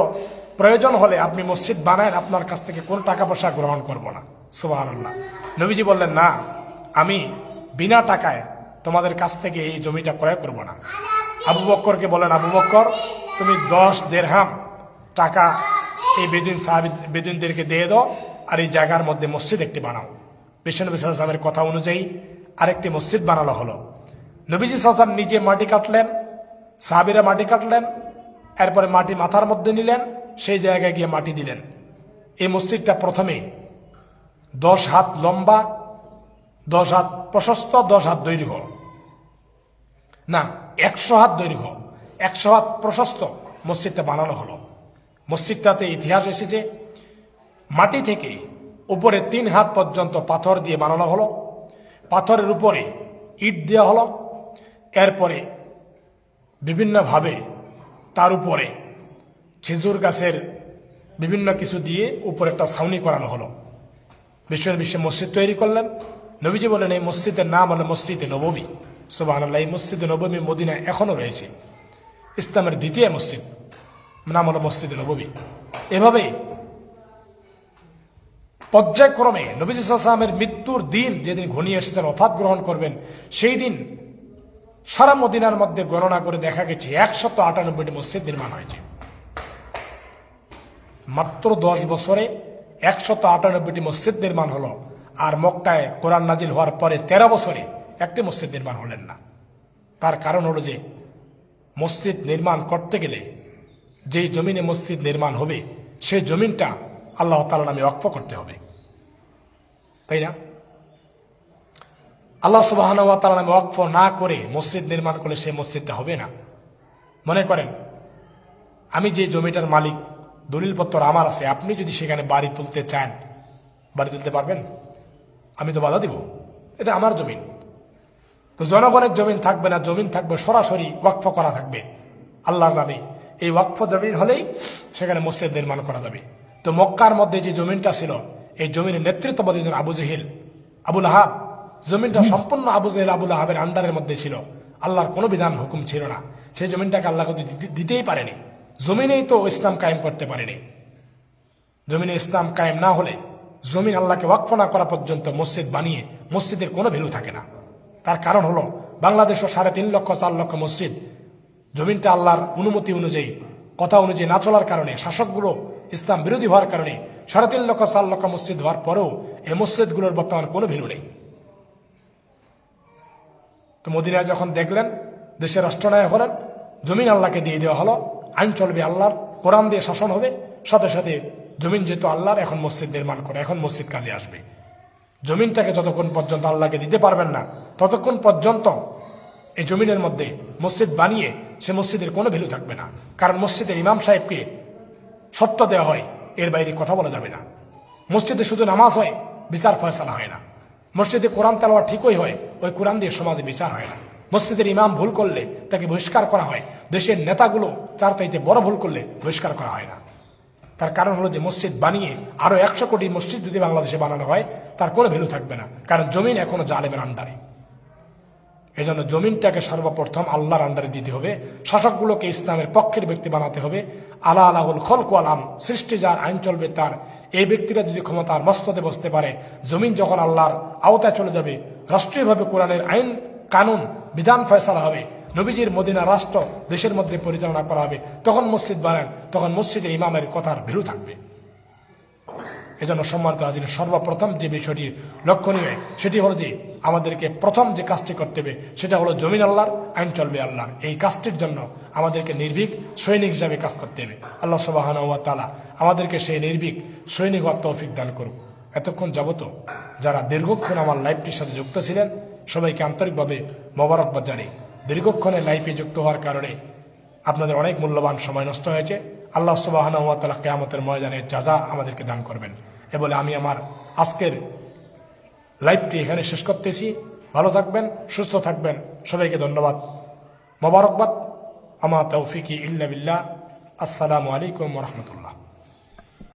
প্রয়োজন হলে আপনি মসজিদ বানায়েন, আপনার কাছ থেকে কোন টাকা পয়সা গ্রহণ করব না। সুবহানাল্লাহ। নবীজি বললেন, না, আমি বিনা টাকায় তোমাদের কাছ থেকে এই জমিটা ক্রয় করব না। আবু বক্করকে বলেন, আবু বক্কর, তুমি 10 দিরহাম টাকা এই বেদুইনদেরকে দিয়ে দাও, আর এই জায়গার মধ্যে মসজিদ একটি বানাও। বিশ্বনবী সাল্লাল্লাহু আলাইহি ওয়াসাল্লামের কথা অনুযায়ী আরেকটি মসজিদ বানানো হলো। নবীজি সাল্লাল্লাহু আলাইহি ওয়াসাল্লাম নিজে মাটি কাটলেন, সাহাবীরা মাটি কাটলেন, এরপরে মাটি মাথার মধ্যে নিলেন, সেই জায়গায় গিয়ে মাটি দিলেন। এই মসজিদটা প্রথমে 10 হাত লম্বা, 10 হাত প্রশস্ত, 10 হাত দৈর্ঘ্য, না 100 হাত দৈর্ঘ্য, 100 হাত প্রশস্ত মসজিদটা বানানো হলো। মসজিদটাতে ইতিহাস এসেছে, মাটি থেকে উপরে 3 হাত পর্যন্ত পাথর দিয়ে বানানো হলো, পাথরের উপরে ইট দেওয়া হলো, এরপরে বিভিন্নভাবে তার উপরে খেজুর গাছের বিভিন্ন কিছু দিয়ে উপরে একটা ছাউনি করানো হলো। বিশ্বে মসজিদ তৈরি করলেন। নবীজি বলেন, এই মসজিদের নাম হলো মসজিদে নববী। সুবহানাল্লাহ। এই মসজিদে নববী মদিনায় এখনো রয়েছে, ইসলামের দ্বিতীয় মসজিদ, নাম হলো মসজিদে নববী। এভাবে পর্যায়ক্রমে নবীজি সাল্লাল্লাহু আলাইহি ওয়াসাল্লামের মৃত্যুর দিন, যেদিন ঘনিয়ে এসেছেন, ওফাত গ্রহণ করবেন, সেই দিন সারা মদিনার মধ্যে গণনা করে দেখা গেছে 198টি মসজিদ নির্মাণ হয়েছে। মাত্র 10 বছরে 198টি মসজিদ নির্মাণ হলো। আর মক্কায় কোরআন নাজিল হওয়ার পরে 13 বছরে একটি মসজিদ নির্মাণ হলেন না। তার কারণ হলো যে মসজিদ নির্মাণ করতে গেলে যেই জমিনে মসজিদ নির্মাণ হবে সেই জমিনটা আল্লাহ তাআলার নামে ওয়াকফ করতে হবে, তাই না? আল্লাহ সুবহানাহু ওয়া তাআলার নামে ওয়াকফ না করে মসজিদ নির্মাণ করলে সেই মসজিদটা হবে না। মনে করেন আমি যে জমিটার মালিক, দলিলপত্র আমার আছে, আপনি যদি সেখানে বাড়ি তুলতে চান, বাড়ি তুলতে পারবেন? আমি তো বাধা দিব, এটা আমার জমিন। তো জনগণের জমিন থাকবে না, জমিন থাকবে সরাসরি ওয়াকফ করা থাকবে আল্লাহর নামে। এই ওয়াকফ জমিন হলেই সেখানে মসজিদ নির্মাণ করা যাবে। তো মক্কার মধ্যে যে জমিনটা ছিল, এই জমিনের নেতৃত্ব দিতেন আবু জেহেল, আবুল আহাব। জমিনটা সম্পূর্ণ আবু জেহেল, আবুল আহাবের আন্ডারের মধ্যে ছিল। আল্লাহর কোনো বিধান হুকুম ছিল না। সেই জমিনটাকে আল্লাহকে দিতেই পারেনি। জমিনেই তো ইসলাম কায়েম করতে পারেনি। জমিনে ইসলাম কায়েম না হলে, জমিন আল্লাহকে ওয়াকফ না করা পর্যন্ত মসজিদ বানিয়ে মসজিদের কোনো ভ্যালু থাকে না। তার কারণ হলো বাংলাদেশও 3.5 লক্ষ 4 লক্ষ মসজিদ, জমিনটা আল্লাহর অনুমতি অনুযায়ী, কথা অনুযায়ী না চলার কারণে, শাসকগুলো ইসলাম বিরোধী হওয়ার কারণে 3.5 লক্ষ 4 লক্ষ মসজিদ হওয়ার পরেও এই মসজিদগুলোর বর্তমান কোনো ভ্যালু নেই। তো মদিনায় যখন দেখলেন দেশের রাষ্ট্রনায়ক হলেন, জমিন আল্লাহকে দিয়ে দেওয়া হলো, আইন চলবে আল্লাহর, কোরআন দিয়ে শাসন হবে, সাথে সাথে জমিন যেহেতু আল্লাহর, এখন মসজিদ নির্মাণ করে, এখন মসজিদ কাজে আসবে। জমিনটাকে যতক্ষণ পর্যন্ত আল্লাহকে দিতে পারবেন না, ততক্ষণ পর্যন্ত এই জমিনের মধ্যে মসজিদ বানিয়ে সে মসজিদের কোনো ভ্যালু থাকবে না। কারণ মসজিদের ইমাম সাহেবকে সত্য দেওয়া হয়, এর বাইরে কথা বলা যাবে না। মসজিদে শুধু নামাজ হয়, বিচার ফয়সালা হয় না। মসজিদে কোরআন তেলাওয়াত ঠিকই হয়, ওই কোরআন দিয়ে সমাজে বিচার হয় না। মসজিদের ইমাম ভুল করলে তাকে বহিষ্কার করা হয়, দেশের নেতাগুলো চারটাইতে বড় ভুল করলে বহিষ্কার করা হয় না। তার কারণ হলো যে মসজিদ বানিয়ে আরো 100 কোটি মসজিদ যদি বাংলাদেশে বানানো হয়, তার কোনো ভ্যালু থাকবে না, কারণ জমিন এখনো জালেমের আন্ডারে। এই জন্য জমিনটাকে সর্বপ্রথম আল্লাহর আন্ডারে দিতে হবে, শাসকগুলোকে ইসলামের পক্ষের ব্যক্তি বানাতে হবে। আলা আলাহুল খলক ওয়াল আমর, সৃষ্টি যার, আইন চলবে তার। এই ব্যক্তিরা যদি ক্ষমতার মস্তদে বসতে পারে, জমিন যখন আল্লাহর আওতায় চলে যাবে, রাষ্ট্রীয়ভাবে কোরআনের আইন কানুন বিধান ফয়সালা হবে, নবীজির মদিনা রাষ্ট্র দেশের মধ্যে পরিচালনা করা হবে, তখন মসজিদ বানান, তখন মসজিদে ইমামের কথার ভ্যালু থাকবে। এজন্য সম্মানিত হাজির, সর্বপ্রথম যে বিষয়টি লক্ষণীয় সেটি হলো যে আমাদেরকে প্রথম যে কাজটি করতে হবে সেটা হলো জমিন আল্লাহর, আইন চলবে আল্লাহর। এই কাজটির জন্য আমাদেরকে নির্ভীক সৈনিক হিসাবে কাজ করতে হবে। আল্লাহ সুবহানাহু ওয়া তাআলা আমাদেরকে সেই নির্ভীক সৈনিক হওয়ার তৌফিক দান করুক। এতক্ষণ যাবত যারা দীর্ঘক্ষণ আমার লাইভটির সাথে যুক্ত ছিলেন, সবাইকে আন্তরিকভাবে মোবারকবাদ জানাই। দীর্ঘক্ষণের লাইভে যুক্ত হওয়ার কারণে আপনাদের অনেক মূল্যবান সময় নষ্ট হয়েছে। আল্লাহ সুবহানাহু ওয়া তাআলা কিয়ামতের ময়দানে জাযা আমাদেরকে দান করবেন। এ বলে আমি আমার আজকের লাইভটি এখানে শেষ করতেছি। ভালো থাকবেন, সুস্থ থাকবেন, সবাইকে ধন্যবাদ, মোবারকবাদ। আমা তৌফিকি ইল্লা বিল্লাহ। আসসালামু আলাইকুম ওয়া রাহমাতুল্লাহ।